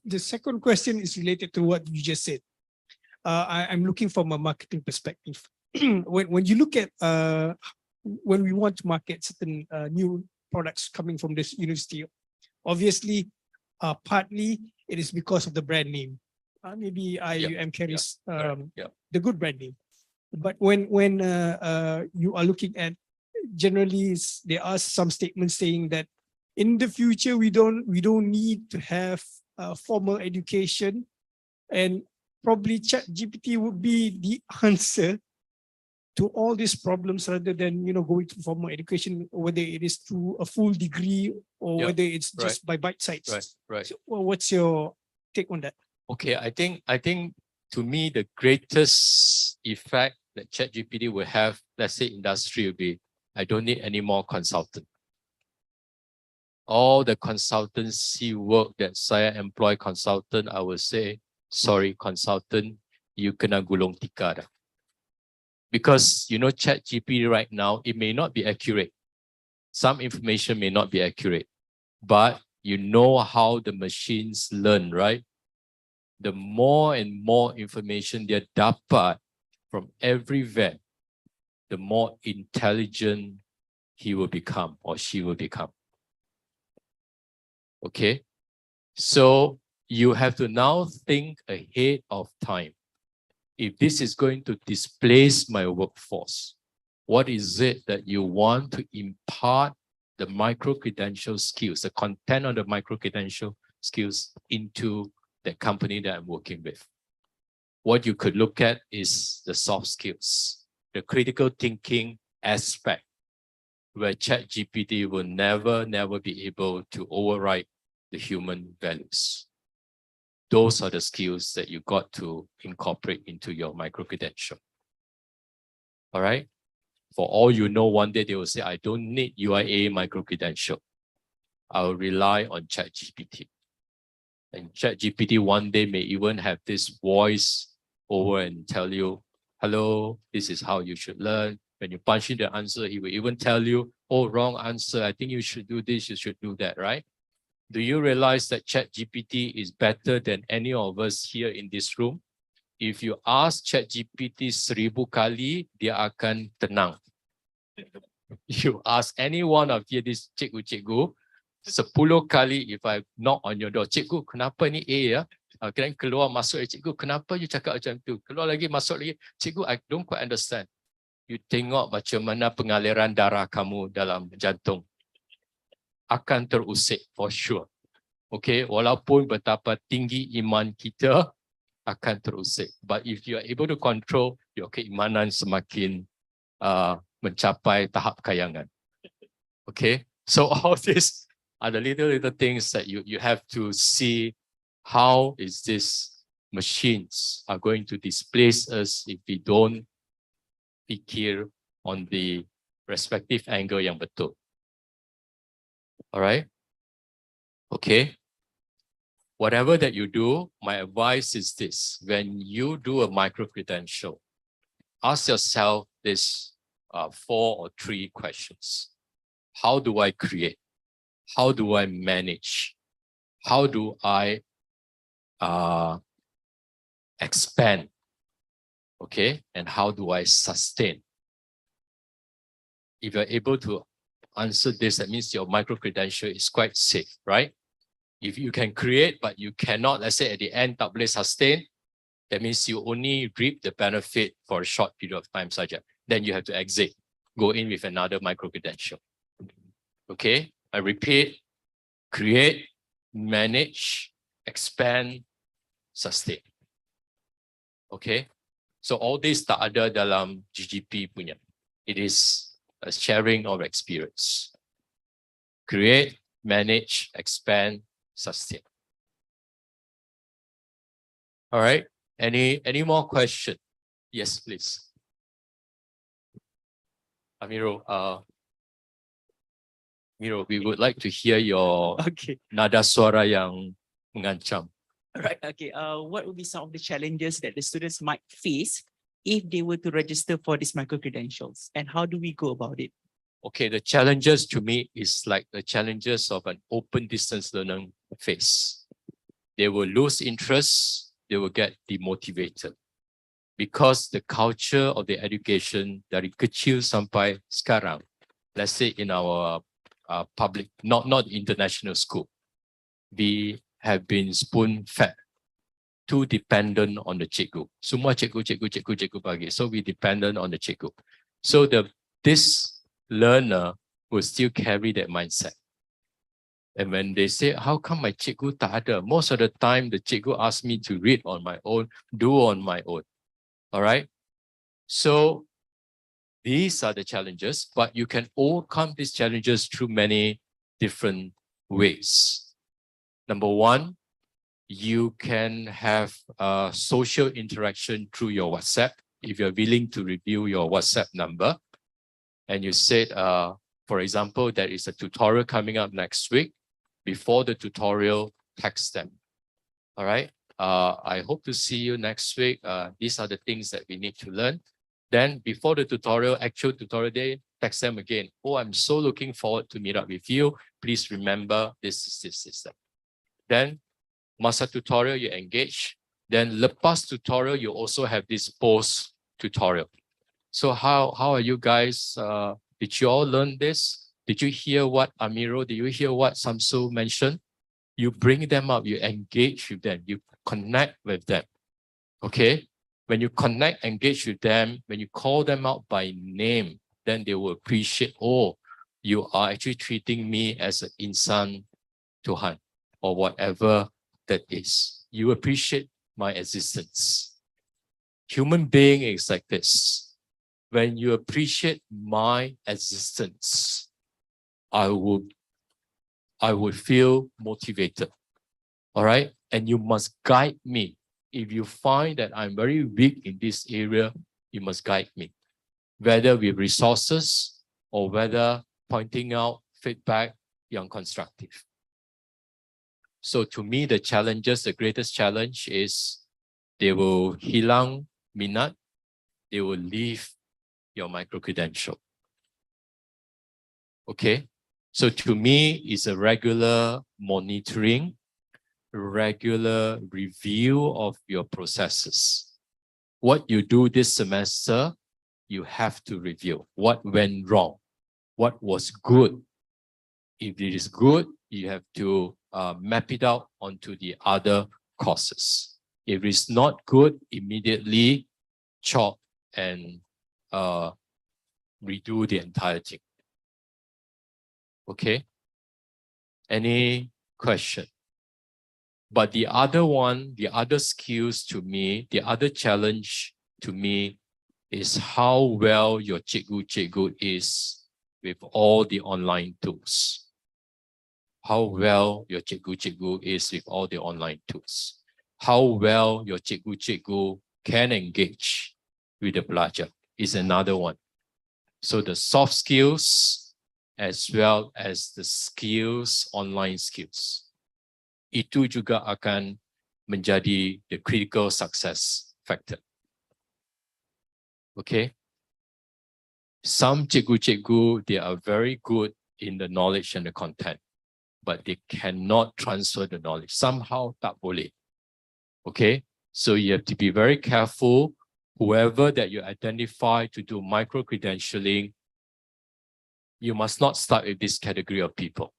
The second question is related to what you just said. I'm looking from a marketing perspective. when you look at when we want to market certain new products coming from this university, obviously, partly it is because of the brand name. Maybe IUM carries the good brand name. But when you are looking at, generally there are some statements saying that in the future we don't need to have formal education, and probably ChatGPT would be the answer to all these problems rather than going to formal education, whether it is through a full degree or whether it's just by bite size. Right. So, what's your take on that? Okay, I think to me the greatest effect that ChatGPT will have, let's say industry, will be I don't need any more consultant. All the consultancy work that saya employ consultant, I will say, sorry, consultant, you kena gulung tikar. Because ChatGPT right now, it may not be accurate. Some information may not be accurate, but you know how the machines learn, right? The more and more information they dapat from everywhere, the more intelligent he will become or she will become. Okay? So you have to now think ahead of time. If this is going to displace my workforce, what is it that you want to impart the micro-credential skills, the content of the micro-credential skills into the company that I'm working with? What you could look at is the soft skills, the critical thinking aspect, where ChatGPT will never be able to override the human values. Those are the skills that you got to incorporate into your micro-credential. All right? For all you know, one day they will say, I don't need UIA micro-credential. I will rely on ChatGPT. And ChatGPT one day may even have this voice over and tell you, hello, this is how you should learn. When you punch in the answer, he will even tell you, oh, wrong answer. I think you should do this, you should do that, right? Do you realize that ChatGPT is better than any of us here in this room? If you ask ChatGPT 1000 kali, dia akan tenang. You ask any one of this cikgu-cikgu, 10 kali if I knock on your door, cikgu kenapa ni A ya? Kena keluar masuk cikgu, kenapa you cakap macam tu? Keluar lagi, masuk lagi. Cikgu, I don't quite understand. You tengok macam mana pengaliran darah kamu dalam jantung. Akan terusik for sure. Okay, walaupun betapa tinggi iman kita, akan terusik. But if you are able to control, your keimanan semakin mencapai tahap kayangan. Okay, so all these are the little things that you have to see. How is this machines are going to displace us if we don't fikir on the respective angle yang betul. Alright, okay. Whatever that you do, my advice is this: when you do a micro-credential, ask yourself this 4 or 3 questions. How do I create? How do I manage? How do I expand? Okay, and how do I sustain? If you're able to answer this, that means your micro-credential is quite safe, right? If you can create, but you cannot, let's say at the end, tak boleh sustain, that means you only reap the benefit for a short period of time saja. Then you have to exit, go in with another micro-credential. Okay, I repeat, create, manage, expand, sustain. Okay, so all this tak ada dalam GGP punya. It is a sharing of experience. Create, manage, expand, sustain. All right. Any more question? Yes, please. Amiro, Miro, we would like to hear your Okay. nada suara yang mengancam. Right. Okay. What would be some of the challenges that the students might face if they were to register for these micro-credentials, and how do we go about it? Okay, the challenges to me is like the challenges of an open distance learning phase. They will lose interest, they will get demotivated. Because the culture of the education dari kecil sampai sekarang, let's say in our public, not international school, we have been spoon-fed, too dependent on the cikgu. Semua cikgu bagi. So we dependent on the cikgu. So this learner will still carry that mindset. And when they say, how come my cikgu tak ada? Most of the time, the cikgu asks me to read on my own, do on my own. All right? So these are the challenges, but you can overcome these challenges through many different ways. Number one, you can have social interaction through your WhatsApp. If you're willing to review your WhatsApp number, and you said, for example, there is a tutorial coming up next week. Before the tutorial, text them. All right. I hope to see you next week. These are the things that we need to learn. Then before the tutorial, actual tutorial day, text them again. Oh, I'm so looking forward to meet up with you. Please remember this system. Then masa tutorial, you engage. Then lepas tutorial, you also have this post tutorial. So how are you guys? Did you all learn this? Did you hear what Amiro, did you hear what Samsu mentioned? You bring them up, you engage with them, you connect with them. Okay? When you connect, engage with them, when you call them out by name, then they will appreciate, oh, you are actually treating me as an insan Tuhan or whatever that is. You appreciate my existence. Human being is like this. When you appreciate my existence, I would feel motivated. All right? And you must guide me. If you find that I'm very weak in this area, you must guide me. Whether with resources or whether pointing out feedback yang constructive. So to me, the greatest challenge is they will hilang minat, they will leave your micro-credential. Okay? So to me, it's a regular monitoring, regular review of your processes. What you do this semester, you have to review what went wrong, what was good. If it is good, you have to map it out onto the other courses. If it's not good, immediately chop and redo the entire thing. Okay? Any question? But the other one, the other skills to me, the other challenge to me is how well your cikgu is with all the online tools. How well your cikgu is with all the online tools. How well your cikgu can engage with the pelajar is another one. So the soft skills as well as the skills, online skills. Itu juga akan menjadi the critical success factor. Okay? Some cikgu, they are very good in the knowledge and the content, but they cannot transfer the knowledge. Somehow tak boleh. Okay? So you have to be very careful. Whoever that you identify to do micro-credentialing, you must not start with this category of people.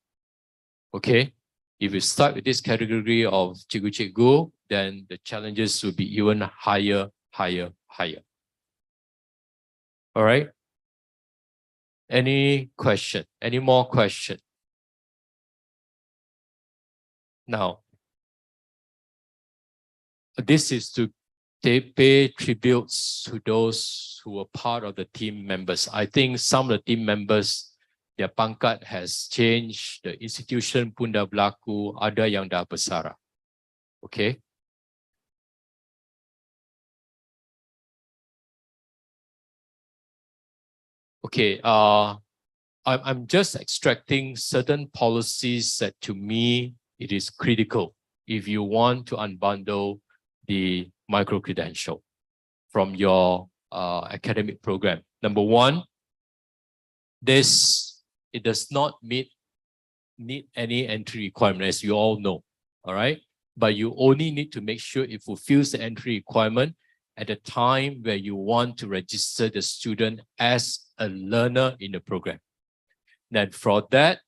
Okay? If you start with this category of cikgu, then the challenges will be even higher. All right? Any question? Any more question? Now, this is to pay tributes to those who were part of the team members. I think some of the team members, their pangkat has changed, the institution pun dah berlaku, ada yang dah bersara. Okay? Okay, I'm just extracting certain policies that to me, it is critical if you want to unbundle the micro-credential from your academic program. Number one, it does not need any entry requirement, as you all know, all right? But you only need to make sure it fulfills the entry requirement at the time where you want to register the student as a learner in the program. Then for that,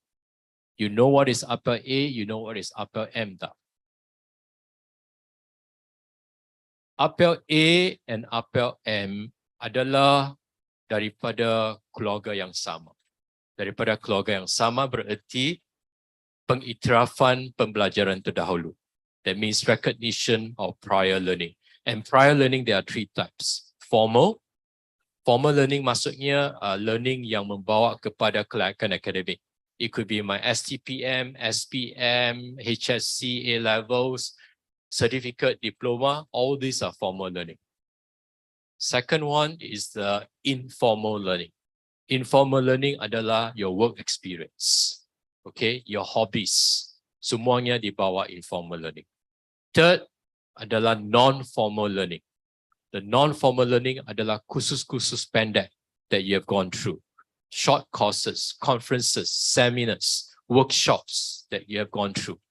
you know what is upper A, you know what is upper M. Upper A and upper M adalah daripada keluarga yang sama. Daripada keluarga yang sama bererti pengiktirafan pembelajaran terdahulu. That means recognition of prior learning. And prior learning, there are three types. Formal learning maksudnya learning yang membawa kepada kelayakan akademik. It could be my STPM, SPM, HSC, A-levels, certificate, diploma, all these are formal learning. Second one is the informal learning. Informal learning adalah your work experience, okay, your hobbies, semuanya dibawa informal learning. Third adalah non-formal learning. The non-formal learning adalah kursus-kursus pendek that you have gone through. Short courses, conferences, seminars, workshops that you have gone through.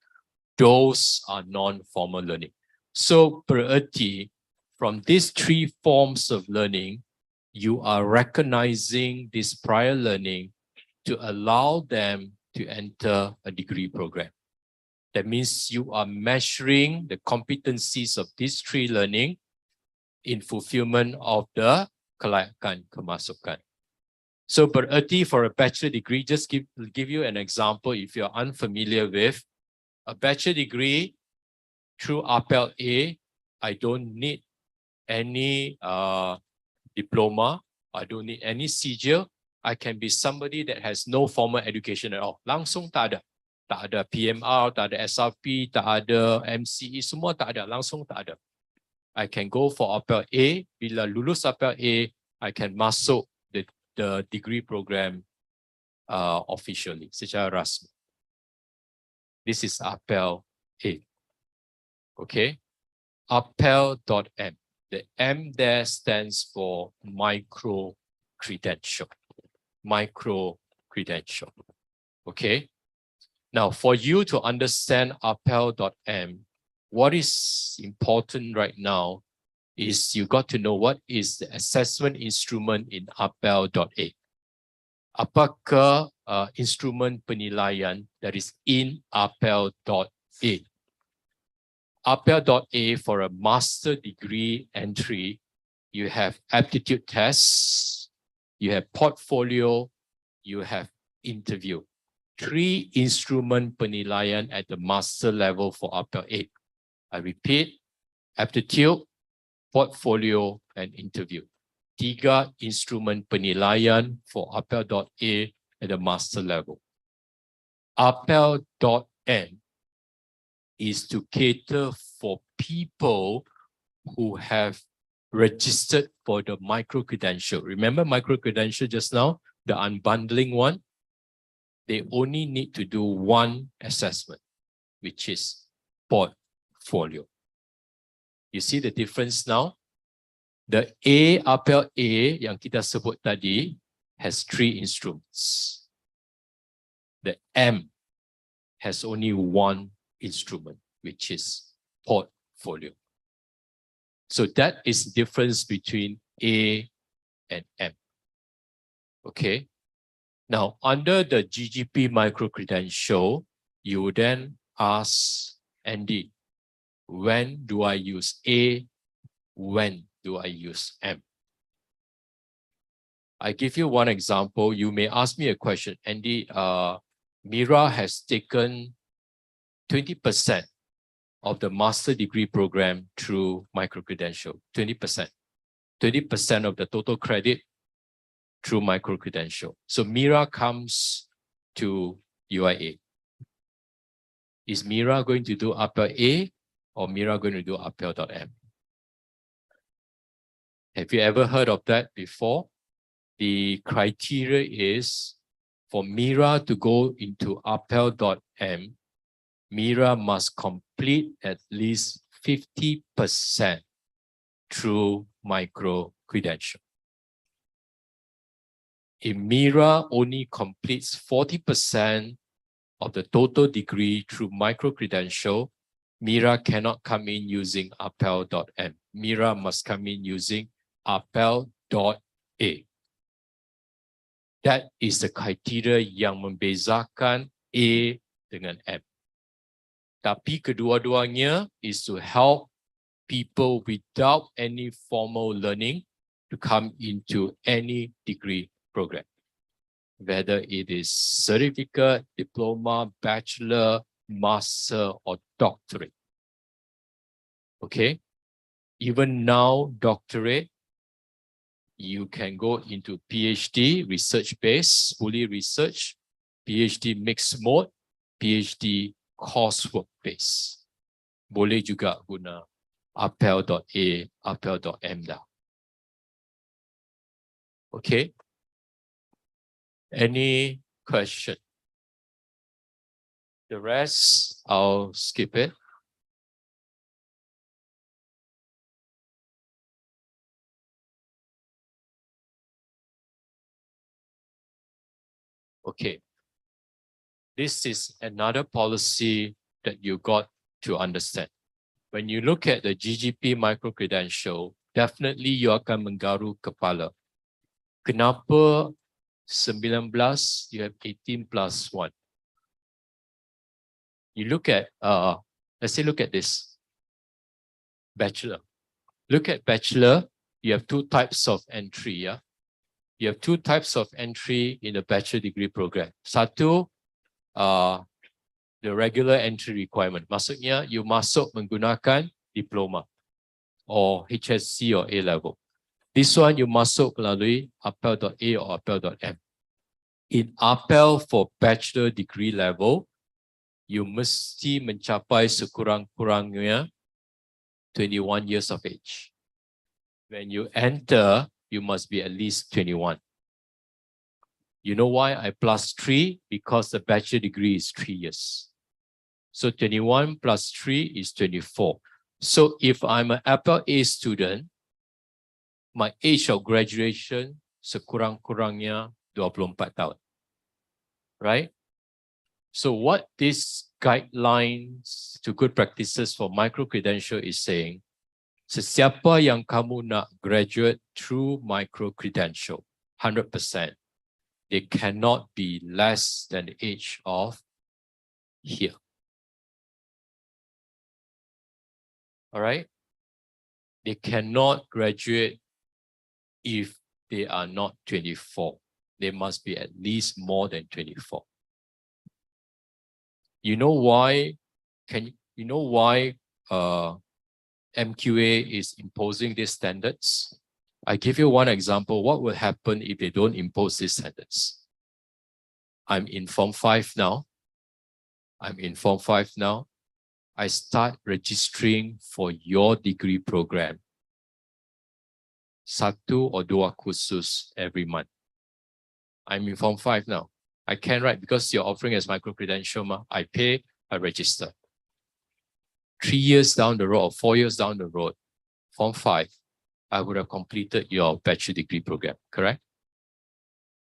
Those are non-formal learning. So bererti from these three forms of learning, you are recognizing this prior learning to allow them to enter a degree program. That means you are measuring the competencies of these three learning in fulfillment of the kelayakan kemasukan. So bererti for a bachelor degree, just give you an example if you're unfamiliar with a bachelor degree through APEL A, I don't need any diploma, I don't need any CGL. I can be somebody that has no formal education at all. Langsung tak ada. Tak ada PMR, tak ada SRP, tak ada MCE, semua tak ada. Langsung tak ada. I can go for APEL A. Bila lulus APEL A, I can masuk the degree program officially, secara rasmi. This is APEL A. Okay? APEL.M. The M there stands for micro-credential. Micro-credential. Okay? Now, for you to understand APEL.M, what is important right now is you got to know what is the assessment instrument in APEL.A. Apakah instrumen penilaian that is in APEL.A? APEL.A for a master degree entry, you have aptitude tests, you have portfolio, you have interview. 3 instrument penilaian at the master level for APEL.A. I repeat, aptitude, portfolio, and interview. 3 instrumen penilaian for APEL.A at the master level. APEL.N is to cater for people who have registered for the micro-credential. Remember micro-credential just now, the unbundling one? They only need to do 1 assessment, which is portfolio. You see the difference now? The A, APEL A yang kita sebut tadi has 3 instruments. The M has only 1 instrument, which is portfolio. So that is the difference between A and M. Okay. Now, under the GGP micro-credential, you would then ask Andy, when do I use A? When do I use M? I give you one example. You may ask me a question, Andy, Mira has taken 20% of the master degree program through micro-credential, 20%. 20% of the total credit through micro-credential. So Mira comes to UIA. Is Mira going to do APEL A or Mira going to do APEL.M? Have you ever heard of that before? The criteria is for Mira to go into APEL.M, Mira must complete at least 50% through micro-credential. If Mira only completes 40% of the total degree through micro-credential, Mira cannot come in using APEL.M. Mira must come in using APEL.A. That is the criteria yang membezakan A dengan M. Tapi kedua-duanya is to help people without any formal learning to come into any degree program. Whether it is certificate, diploma, bachelor, master, or doctorate. Okay? Even now, doctorate, you can go into PhD, research-based, fully research, PhD mixed mode, PhD coursework-based. Boleh juga guna APEL.A, APEL.M dah. Okay? Any question? The rest, I'll skip it. Okay. This is another policy that you got to understand. When you look at the GGP micro-credential, definitely you akan menggaru kepala. Kenapa 19, you have 18 plus 1? You look at, let's say look at this. Bachelor. Look at bachelor, you have 2 types of entry, yeah? You have 2 types of entry in the bachelor degree program. Satu, the regular entry requirement. Maksudnya, you masuk menggunakan diploma or HSC or A-level. This one, you masuk melalui APEL.A or APEL.M. In APEL for bachelor degree level, you mesti mencapai sekurang-kurangnya 21 years of age. When you enter, you must be at least 21. You know why I plus 3? Because the bachelor degree is 3 years. So 21 plus 3 is 24. So if I'm an APEL A student, my age of graduation sekurang-kurangnya 24 tahun. Right? So what this guidelines to good practices for micro-credential is saying, Sesiapa yang kamu nak graduate through micro-credential, 100%, they cannot be less than the age of here. All right? They cannot graduate if they are not 24. They must be at least more than 24. You know why? You know why MQA is imposing these standards? I give you one example. What will happen if they don't impose these standards? I'm in Form 5 now. I start registering for your degree program. Satu or dua kursus every month. I'm in Form 5 now. I can, right? Because you're offering as micro-credential, I pay, I register. 3 years down the road or 4 years down the road, Form 5, I would have completed your bachelor degree program, correct?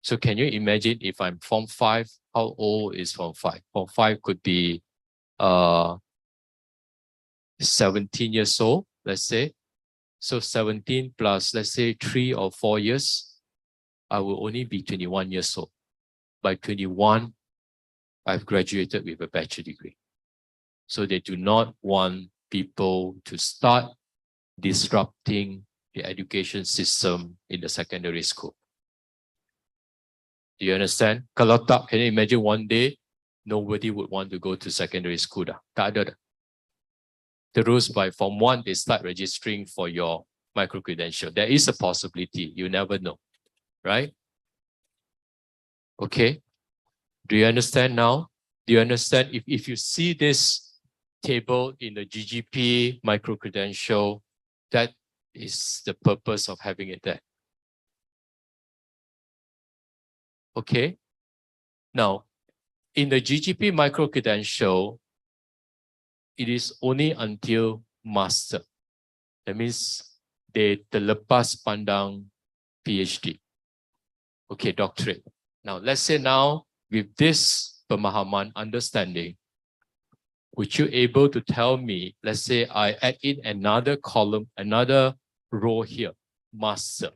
So can you imagine if I'm Form 5, how old is Form 5? Form 5 could be 17 years old, let's say. So 17 plus, let's say 3 or 4 years, I will only be 21 years old. By 21, I've graduated with a bachelor degree. So they do not want people to start disrupting the education system in the secondary school. Do you understand? Kalau tak, can you imagine one day, nobody would want to go to secondary school dah. Tak ada dah. Terus by Form 1, they start registering for your micro-credential. There is a possibility, you never know, right? Okay, do you understand now? Do you understand? If you see this table in the GGP micro-credential, that is the purpose of having it there. Okay, now in the GGP micro-credential, it is only until master. That means they terlepas pandang PhD. Okay, doctorate. Now, let's say now with this pemahaman, understanding, would you able to tell me, let's say I add in another column, another row here, master.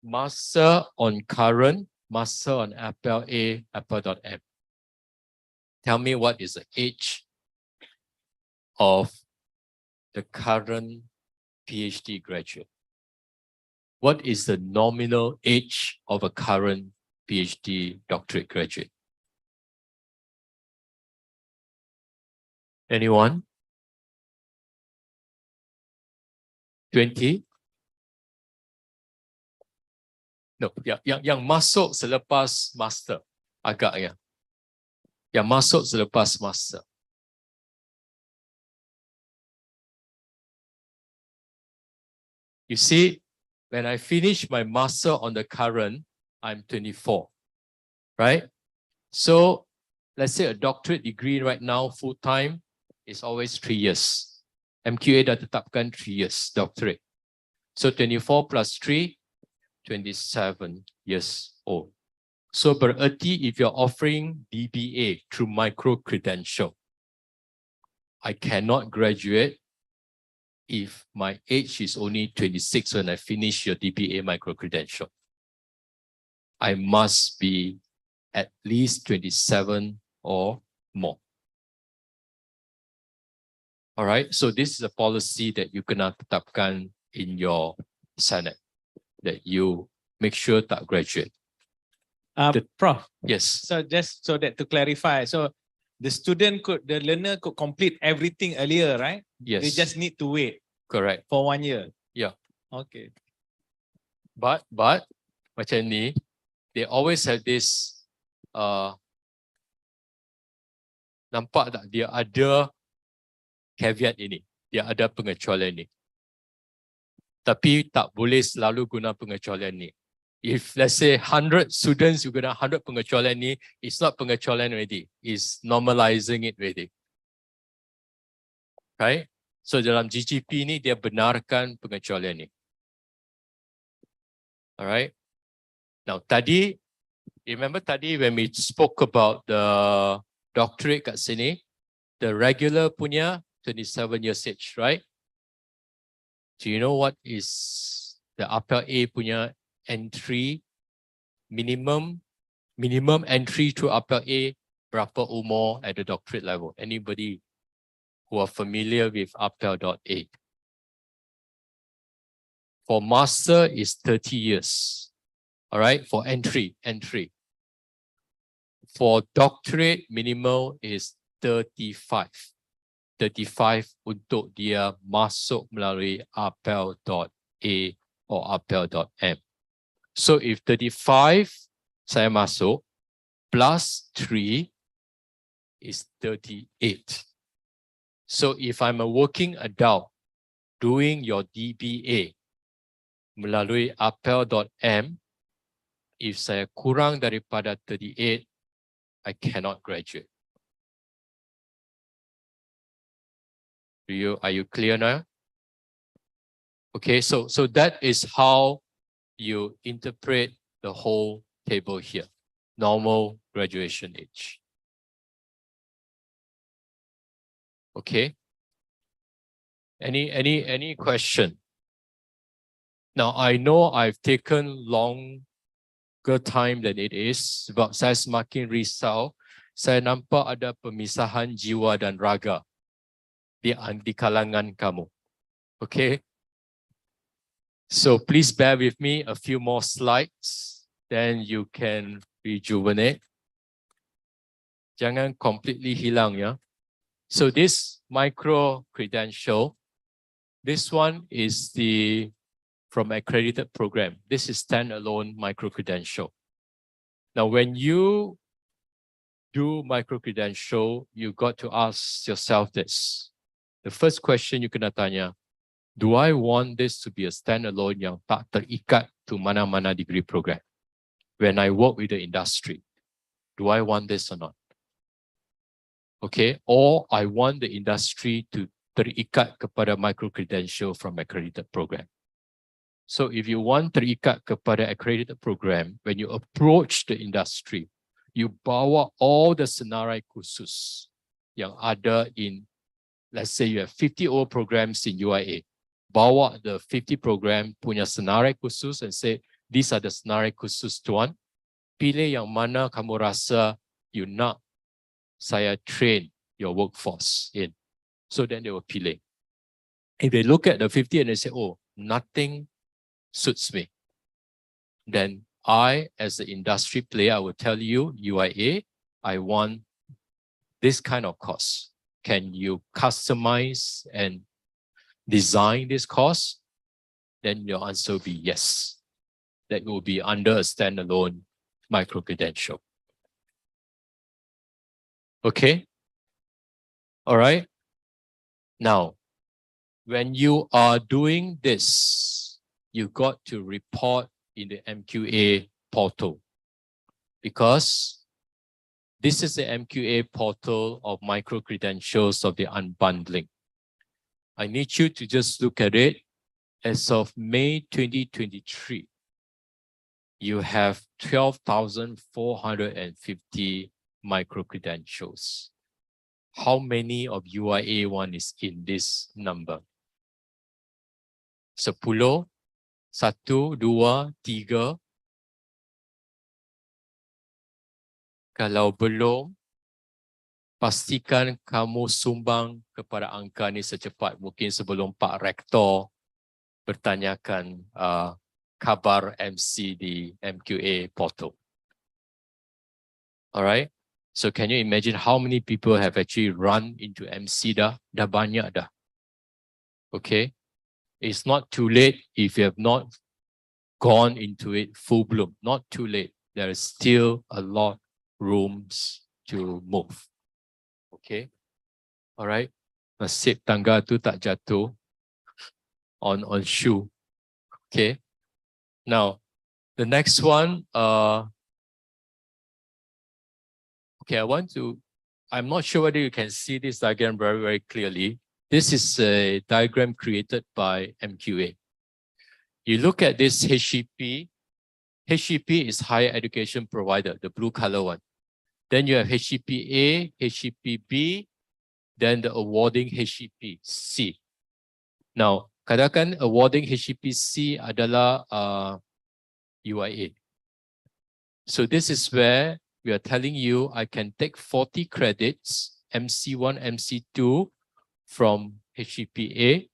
Master on current, master on APPEL-A, APPEL.M. Tell me what is the age of the current PhD graduate. What is the nominal age of a current PhD doctorate graduate? Anyone? 20? No, yang masuk selepas master agaknya. Yang masuk selepas master. You see, when I finish my master on the current, I'm 24, right? So let's say a doctorate degree right now, full-time, is always 3 years. MQA dah tetapkan 3 years doctorate. So 24 plus 3, 27 years old. So berarti if you're offering DBA through micro-credential, I cannot graduate if my age is only 26 when I finish your DBA micro-credential. I must be at least 27 or more. All right, so this is a policy that you kena tetapkan in your Senate, that you make sure tak graduate. Prof, Yes, so just so that to clarify, so the learner could complete everything earlier, right? yes, They just need to wait correct. for 1 year. Yeah. Okay. But macam ni, they always have this nampak tak dia ada caveat ini, dia ada pengecualian ni. Tapi tak boleh selalu guna pengecualian ni. If let's say 100 students you guna 100 pengecualian ni, it's not pengecualian already, it's normalizing it already. Right? So dalam GGP ni dia benarkan pengecualian ni. Alright. Now tadi, remember tadi when we spoke about the doctorate kat sini, the regular punya 27 years age, right? Do you know what is the upper A punya entry minimum entry to upper A berapa umur at the doctorate level? Anybody who are familiar with upper.A? For master is 30 years. All right, for entry. For doctorate, minimal is 35. 35 untuk dia masuk melalui appel.A or appel.M. So if 35 saya masuk plus 3 is 38. So if I'm a working adult doing your DBA melalui appel.M, if saya kurang daripada 38, I cannot graduate. Are you clear now? Okay, so that is how you interpret the whole table here. Normal graduation age. Okay. Any question? Now I know I've taken longer time than it is, sebab saya semakin risau. Saya nampak ada pemisahan jiwa dan raga di kalangan kamu. Okay. So please bear with me a few more slides, then you can rejuvenate. Jangan completely hilang ya. So this micro-credential, this one is from accredited program. This is standalone micro-credential. Now when you do micro-credential, you got to ask yourself this. The first question you kena tanya, do I want this to be a standalone yang tak terikat to mana-mana degree program? When I work with the industry, do I want this or not? Okay, or I want the industry to terikat kepada micro-credential from accredited program. So if you want terikat kepada accredited program, when you approach the industry, you bawa all the senarai khusus yang ada in, let's say you have 50 old programs in UIA. Bawa the 50 program punya senarai khusus and say, these are the senarai khusus tuan. Pilih yang mana kamu rasa you nak saya train your workforce in. So then they will pilih. If they look at the 50 and they say, oh, nothing suits me, then I, as the industry player, I will tell you, UIA, I want this kind of course. Can you customize and design this course? Then your answer will be yes. That will be under a standalone micro-credential. Okay? All right? Now, when you are doing this, you got to report in the MQA portal, because this is the MQA portal of micro-credentials of the unbundling. I need you to just look at it. As of May 2023, you have 12,450 micro-credentials. How many of UIA1 is in this number? 10, 1, 2, 3. Kalau belum, pastikan kamu sumbang kepada angka ni secepat mungkin sebelum Pak Rektor bertanyakan kabar MC di MQA portal. Alright, so can you imagine how many people have actually run into MC dah? Dah banyak dah. Okay, it's not too late if you have not gone into it full bloom. Not too late. There is still a lot rooms to move. Okay, alright. Nasib tangga tu tak jatuh on shoe. Okay. Now, the next one, okay, I'm not sure whether you can see this diagram very, very clearly. This is a diagram created by MQA. You look at this HEP. HEP is higher education provider, the blue color one. Then you have HEP-A, HEP-B, then the awarding HEP-C. Now, Katakan awarding HEPC adalah UIA. So this is where we are telling you I can take 40 credits, MC1, MC2 from HEPA,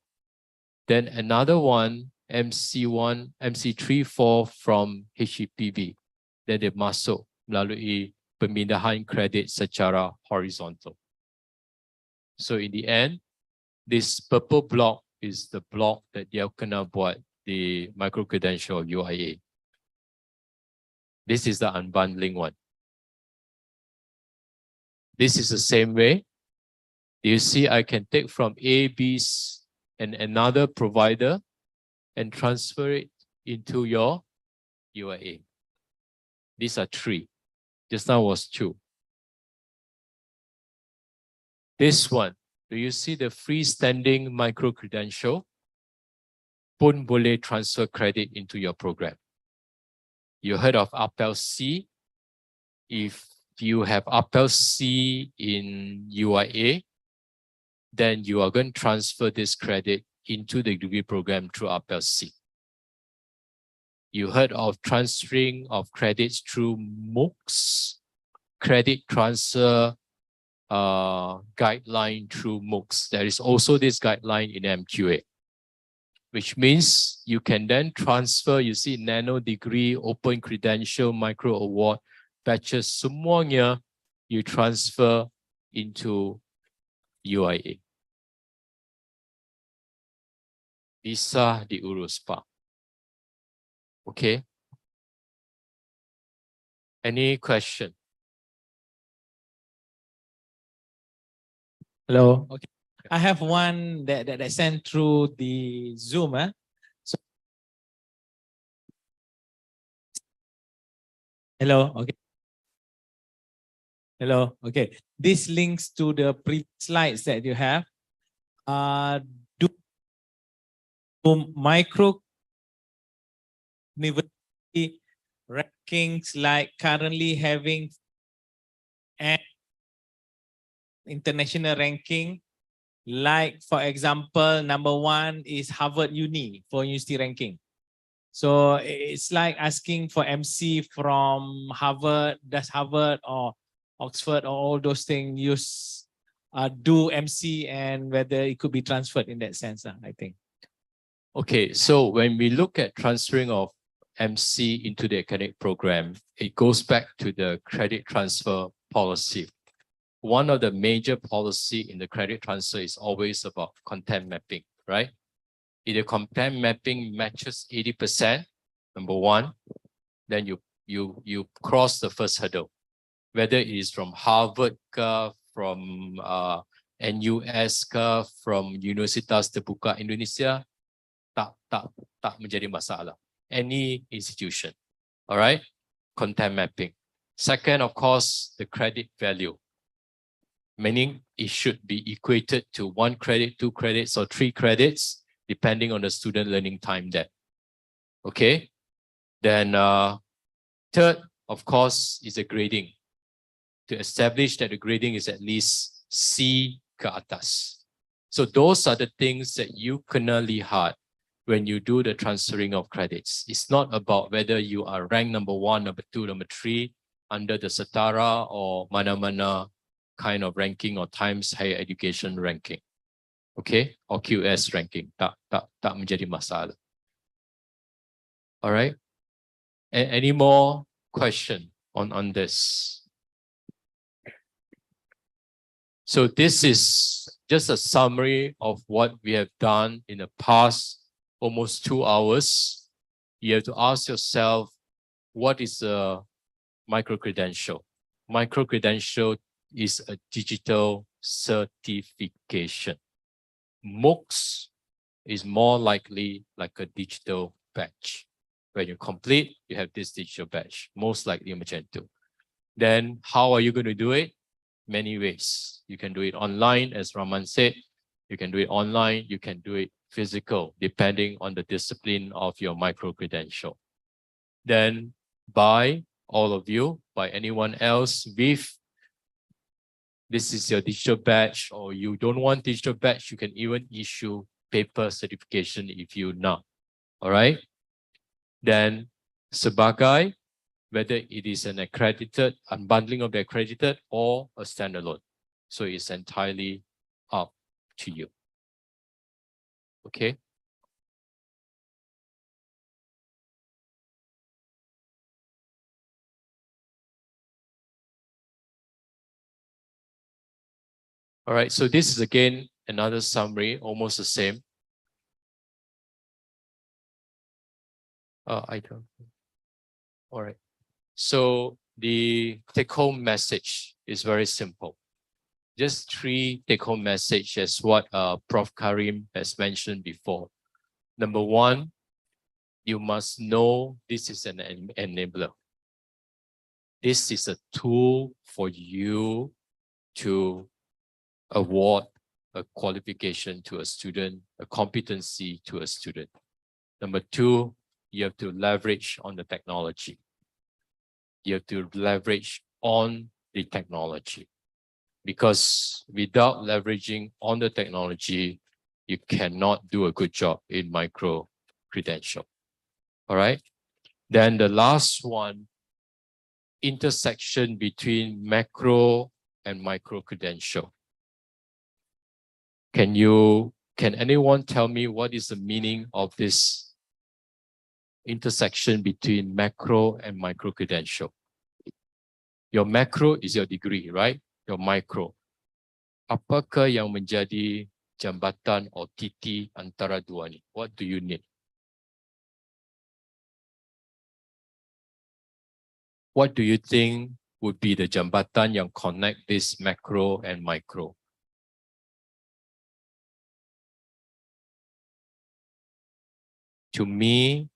then another one, MC1, MC3, 4 from HEPB. Then dia masuk melalui pemindahan kredit secara horizontal. So in the end, this purple block is the block that dia kena buat the micro-credential UIA. This is the unbundling one. This is the same way. You see, I can take from A, B, and another provider and transfer it into your UIA. These are 3. Just now was 2. This one, do you see the freestanding micro-credential? Pun boleh transfer credit into your program. You heard of Appel C? If you have Appel C in UIA, then you are going to transfer this credit into the degree program through Appel C. You heard of transferring of credits through MOOCs, credit transfer guideline through MOOCs. There is also this guideline in MQA, which means you can then transfer, you see, nano degree, open credential, micro award, batches, semuanya you transfer into UIA. Bisa diurus, Pak. Okay. Any question? Hello. Okay. I have one that sent through the Zoom. So, hello. Okay. Hello. Okay. This links to the pre slides that you have. Do micro university rankings like currently having an international ranking, like for example, number 1 is Harvard Uni for university ranking. So it's like asking for MC from Harvard. Does Harvard or Oxford or all those things use do MC, and whether it could be transferred in that sense, I think. Okay, so when we look at transferring of MC into the academic program, it goes back to the credit transfer policy. One of the major policy in the credit transfer is always about content mapping, right? If the content mapping matches 80%, number 1, then you cross the first hurdle. Whether it is from Harvard, from NUS, from Universitas Terbuka Indonesia, tak menjadi masalah. Any institution, all right? Content mapping. Second, of course, the credit value. Meaning it should be equated to 1 credit, 2 credits, or 3 credits, depending on the student learning time there. Okay? Then third, of course, is the grading. To establish that the grading is at least C ke atas. So those are the things that you kena lihat when you do the transferring of credits. It's not about whether you are ranked number 1, number 2, number 3 under the Setara or mana-mana kind of ranking or Times Higher Education ranking. Okay? Or QS ranking. Tak menjadi masalah. All right? Any more question on this? So this is just a summary of what we have done in the past almost 2 hours. You have to ask yourself, what is a micro-credential? Micro-credential is a digital certification. MOOCs is more likely like a digital badge. When you complete, you have this digital badge, most likely Magento. Then how are you going to do it? Many ways. You can do it online, as Raman said. You can do it online. You can do it physical, depending on the discipline of your micro-credential. Then by all of you, by anyone else with this is your digital badge, or you don't want digital badge, you can even issue paper certification if you not. All right. Then sebagai, whether it is an accredited, unbundling of the accredited or a standalone. So it's entirely up to you. Okay. All right, so this is again another summary, almost the same. I don't. All right. So the take-home message is very simple. Just 3 take-home messages, what Prof. Karim has mentioned before. Number 1, you must know this is an enabler. This is a tool for you to award a qualification to a student, a competency to a student. Number 2, you have to leverage on the technology. You have to leverage on the technology, because without leveraging on the technology, you cannot do a good job in micro-credential. All right. Then the last one, intersection between macro and micro-credential. Can anyone tell me what is the meaning of this intersection between macro and micro-credential? Your macro is your degree, right? Your micro. Apakah yang menjadi jambatan or titi antara dua ni? What do you need? What do you think would be the jambatan yang connect this macro and micro? To me,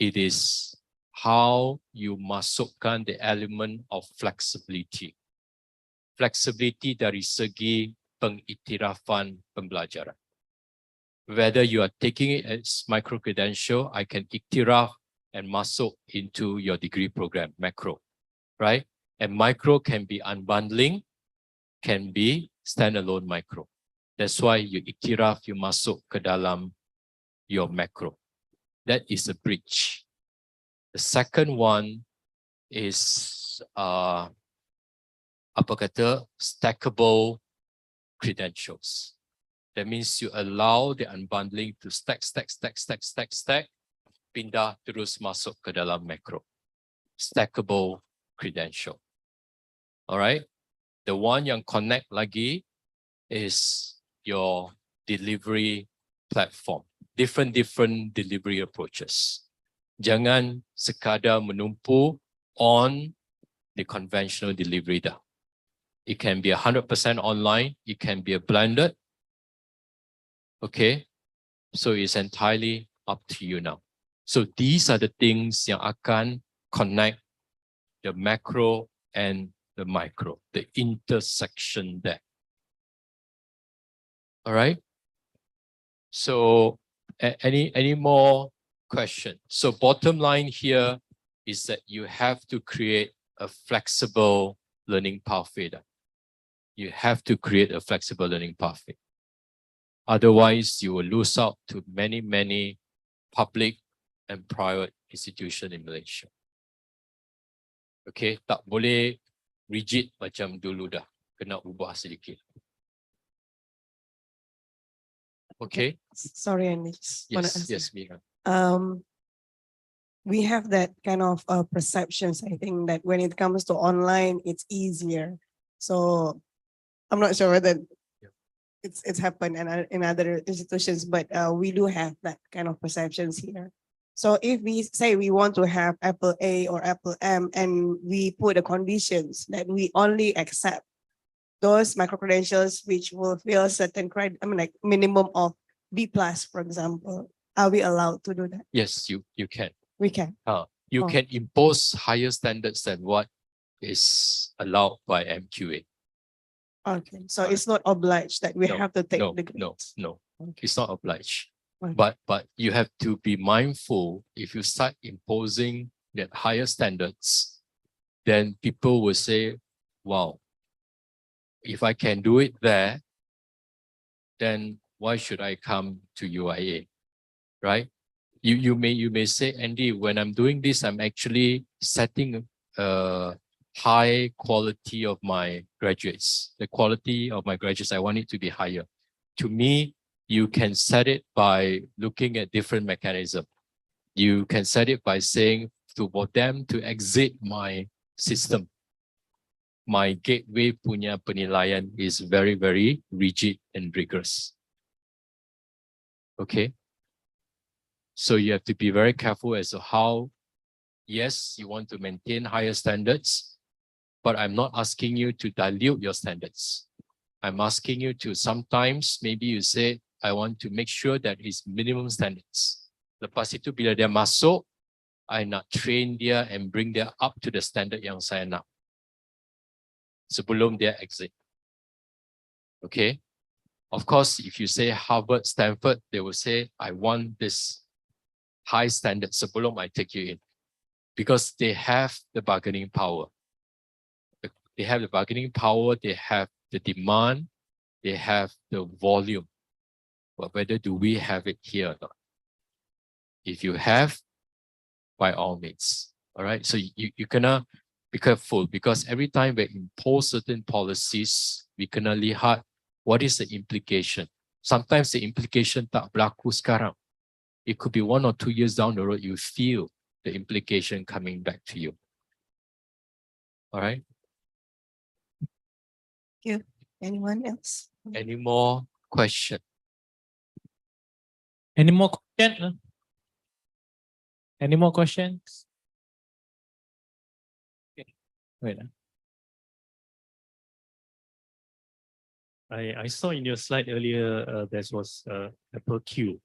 it is how you masukkan the element of flexibility. Flexibility dari segi pengiktirafan pembelajaran. Whether you are taking it as micro-credential, I can iktiraf and masuk into your degree program, macro, right? And micro can be unbundling, can be standalone micro. That's why you iktiraf, you masuk ke dalam your macro. That is a bridge. The second one is apa kata, stackable credentials. That means you allow the unbundling to stack, pindah terus masuk ke dalam macro. Stackable credential. All right. The one yang connect lagi is your delivery platform. Different delivery approaches. Jangan sekadar menumpu on the conventional delivery dah. It can be 100% online. It can be a blended. Okay. So it's entirely up to you now. So these are the things yang akan connect the macro and the micro, the intersection there. All right. So any more questions? So bottom line here is that you have to create a flexible learning pathway. You have to create a flexible learning pathway. Otherwise, you will lose out to many public and private institutions in Malaysia. Okay, tak boleh rigid macam dulu dah. Kena ubah sedikit. Okay. Sorry, I just want to Yes, answer. yes, Mira. We have that kind of perceptions. I think that when it comes to online, it's easier. So I'm not sure whether it's happened in other institutions, but we do have that kind of perceptions here. So if we say we want to have Apple A or Apple M, and we put the conditions that we only accept those micro-credentials which will fill certain credit, I mean like minimum of B+, for example, are we allowed to do that? Yes, you can. We can. You Oh. can impose higher standards than what is allowed by MQA. Okay, so it's not obliged that we No, have to take No, the grades. no, it's not obliged. Okay. But you have to be mindful. If you start imposing that higher standards, then people will say, wow, if I can do it there, then why should I come to UIA, right? You may say, Andy, when I'm doing this, I'm actually setting a high quality of my graduates. The quality of my graduates, I want it to be higher. To me, you can set it by looking at different mechanisms. You can set it by saying for them to exit my system. My gateway punya penilaian is very, very rigid and rigorous. Okay. So you have to be very careful as to how, yes, you want to maintain higher standards, but I'm not asking you to dilute your standards. I'm asking you to sometimes, maybe you say, I want to make sure that it's minimum standards. Lepas itu bila dia masuk, I nak train dia and bring dia up to the standard yang saya nak. Sebelum dia exit. Okay. Of course, if you say Harvard, Stanford, they will say, I want this high standard sebelum I take you in. Because they have the bargaining power. They have the bargaining power, they have the demand, they have the volume. But whether do we have it here or not? If you have, by all means. All right. So you cannot be careful, because every time we impose certain policies, we cannot lihat what is the implication. Sometimes the implication tak berlaku sekarang. It could be 1 or 2 years down the road, you feel the implication coming back to you. All right. Anyone else? Any more questions? Any more questions? Any more questions? Okay. Wait. I saw in your slide earlier there was Apple Q.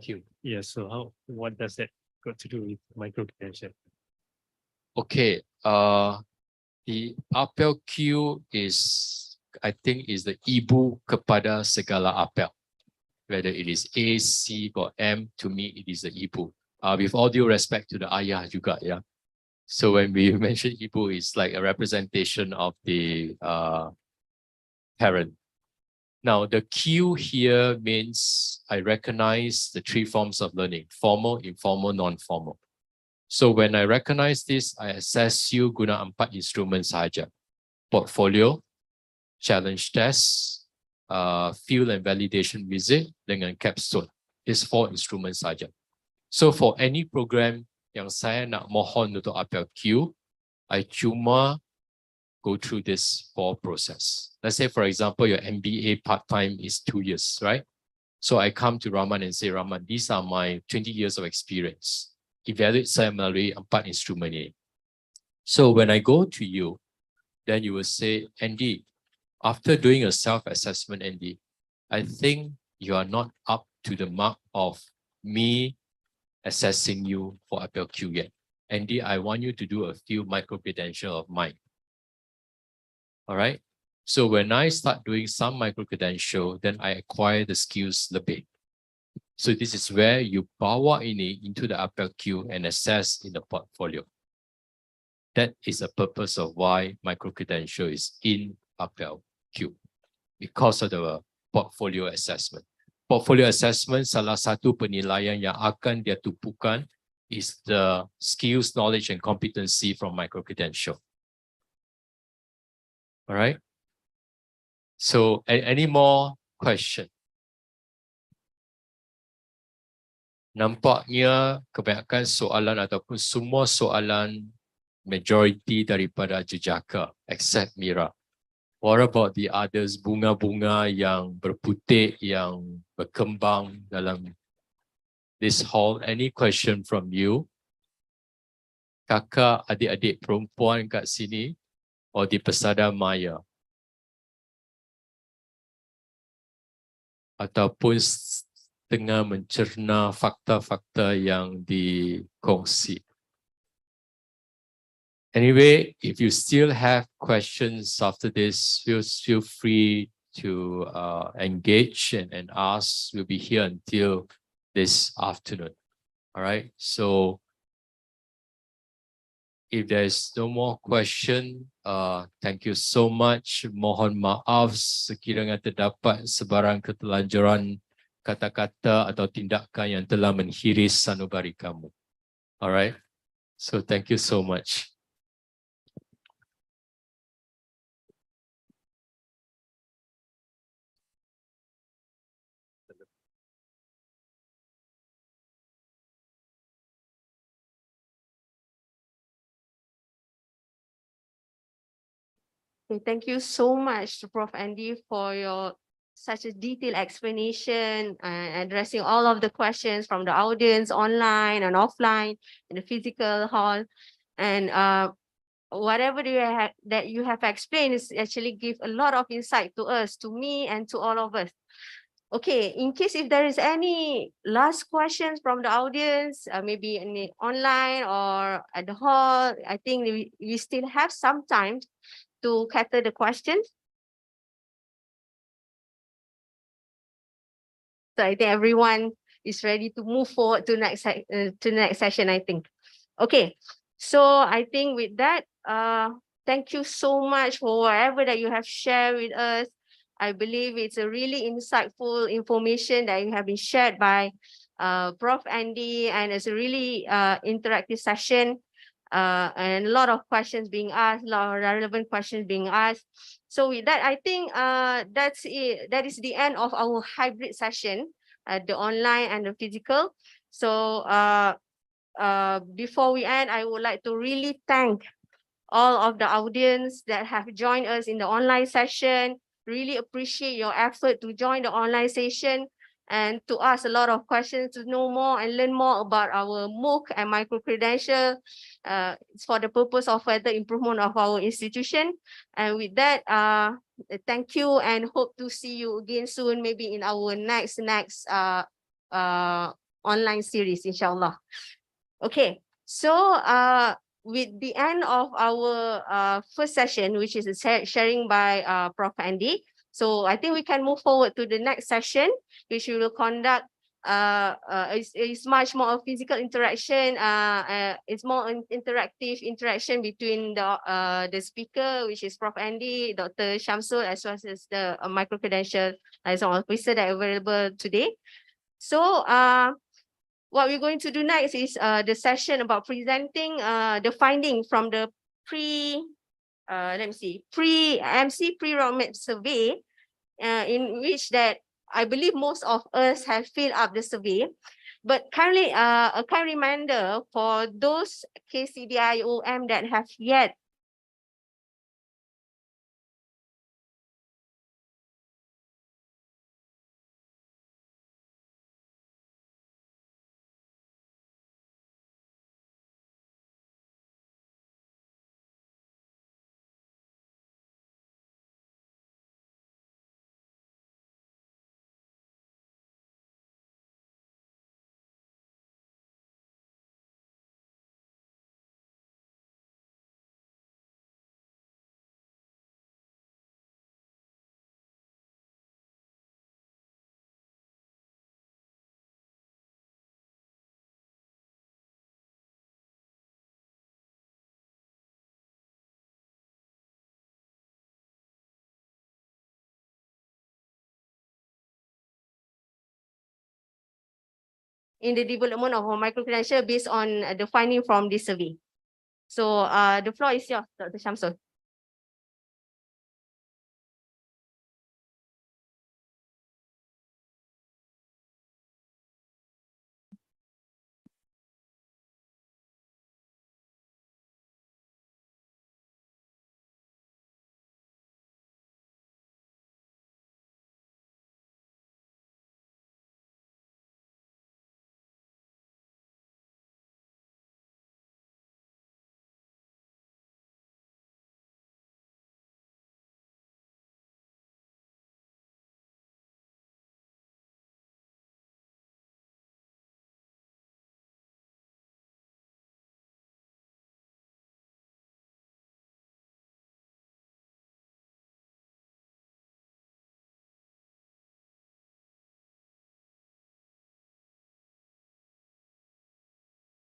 Q. Yeah, so what does that got to do with micro-credential? Okay. The apel Q is, I think, is the ibu kepada segala apel. Whether it is A, C, or M, to me, it is the ibu. With all due respect to the ayah juga, yeah. So when we mention ibu, it's like a representation of the parent. Now, the Q here means I recognize the 3 forms of learning: formal, informal, non-formal. So when I recognize this, I assess you guna 4 instrumen sahaja: portfolio, challenge test, field and validation visit, dengan capstone. These 4 instrumen sahaja. So for any program yang saya nak mohon untuk apel Q, I cuma go through this 4 process. Let's say, for example, your MBA part-time is 2 years, right? So I come to Rahman and say, Rahman, these are my 20 years of experience. Evaluate saya melalui 4 instrumen ini. So when I go to you, then you will say, Andy, after doing a self-assessment, Andy, I think you are not up to the mark of me assessing you for apel Q yet. Andy, I want you to do a few micro-credential of mine. All right. So when I start doing some micro-credential, then I acquire the skills lebih. So this is where you bawa ini into the apel Q and assess in the portfolio. That is the purpose of why micro-credential is in apel Q, because of the portfolio assessment. Portfolio assessment, salah satu penilaian yang akan dia tumpukan is the skills, knowledge, and competency from micro-credential. All right. So any more question? Nampaknya kebanyakan soalan ataupun semua soalan majority daripada jejaka except Mira. What about the others, bunga-bunga yang berputik, yang berkembang dalam this hall? Any question from you? Kakak, adik-adik perempuan kat sini or di pesada maya? Ataupun tengah mencerna fakta-fakta yang dikongsi. Anyway, if you still have questions after this, feel free to engage and ask. We'll be here until this afternoon. All right. So If there's no more question, thank you so much. Mohon maaf sekiranya terdapat sebarang ketelanjuran kata-kata atau tindakan yang telah menghiris sanubari kamu. Alright, so thank you so much. Okay, thank you so much, Prof. Andy, for your such a detailed explanation and addressing all of the questions from the audience online and offline in the physical hall. And whatever that you have explained is actually give a lot of insight to us, to me, and to all of us. Okay, in case if there is any last questions from the audience, maybe in the online or at the hall, I think we still have some time to cater the questions. So I think everyone is ready to move forward to next to the next session, I think. Okay, so I think with that, thank you so much for whatever that you have shared with us. I believe it's a really insightful information that you have been shared by Prof. Andy, and it's a really interactive session. And a lot of questions being asked, a lot of relevant questions being asked. So with that, I think that's it. That is the end of our hybrid session, the online and the physical. So before we end, I would like to really thank all of the audience that have joined us in the online session. Really appreciate your effort to join the online session and to ask a lot of questions to know more and learn more about our MOOC and micro-credential. It's for the purpose of further improvement of our institution. And with that, thank you and hope to see you again soon, maybe in our next online series, inshallah. Okay, so with the end of our first session, which is a sharing by Prof. Andy. So I think we can move forward to the next session, which we will conduct. It's much more of physical interaction. It's more an interactive interaction between the speaker, which is Prof. Andy, Dr. Shamsul, as well as the micro-credential liaison officer that are available today. So what we're going to do next is the session about presenting the finding from the pre-MC pre-roadmap survey, in which that I believe most of us have filled up the survey. But currently, a kind reminder for those KCDIOM that have yet in the development of a micro-credential based on the finding from this survey. So the floor is yours, Dr. Shamsul.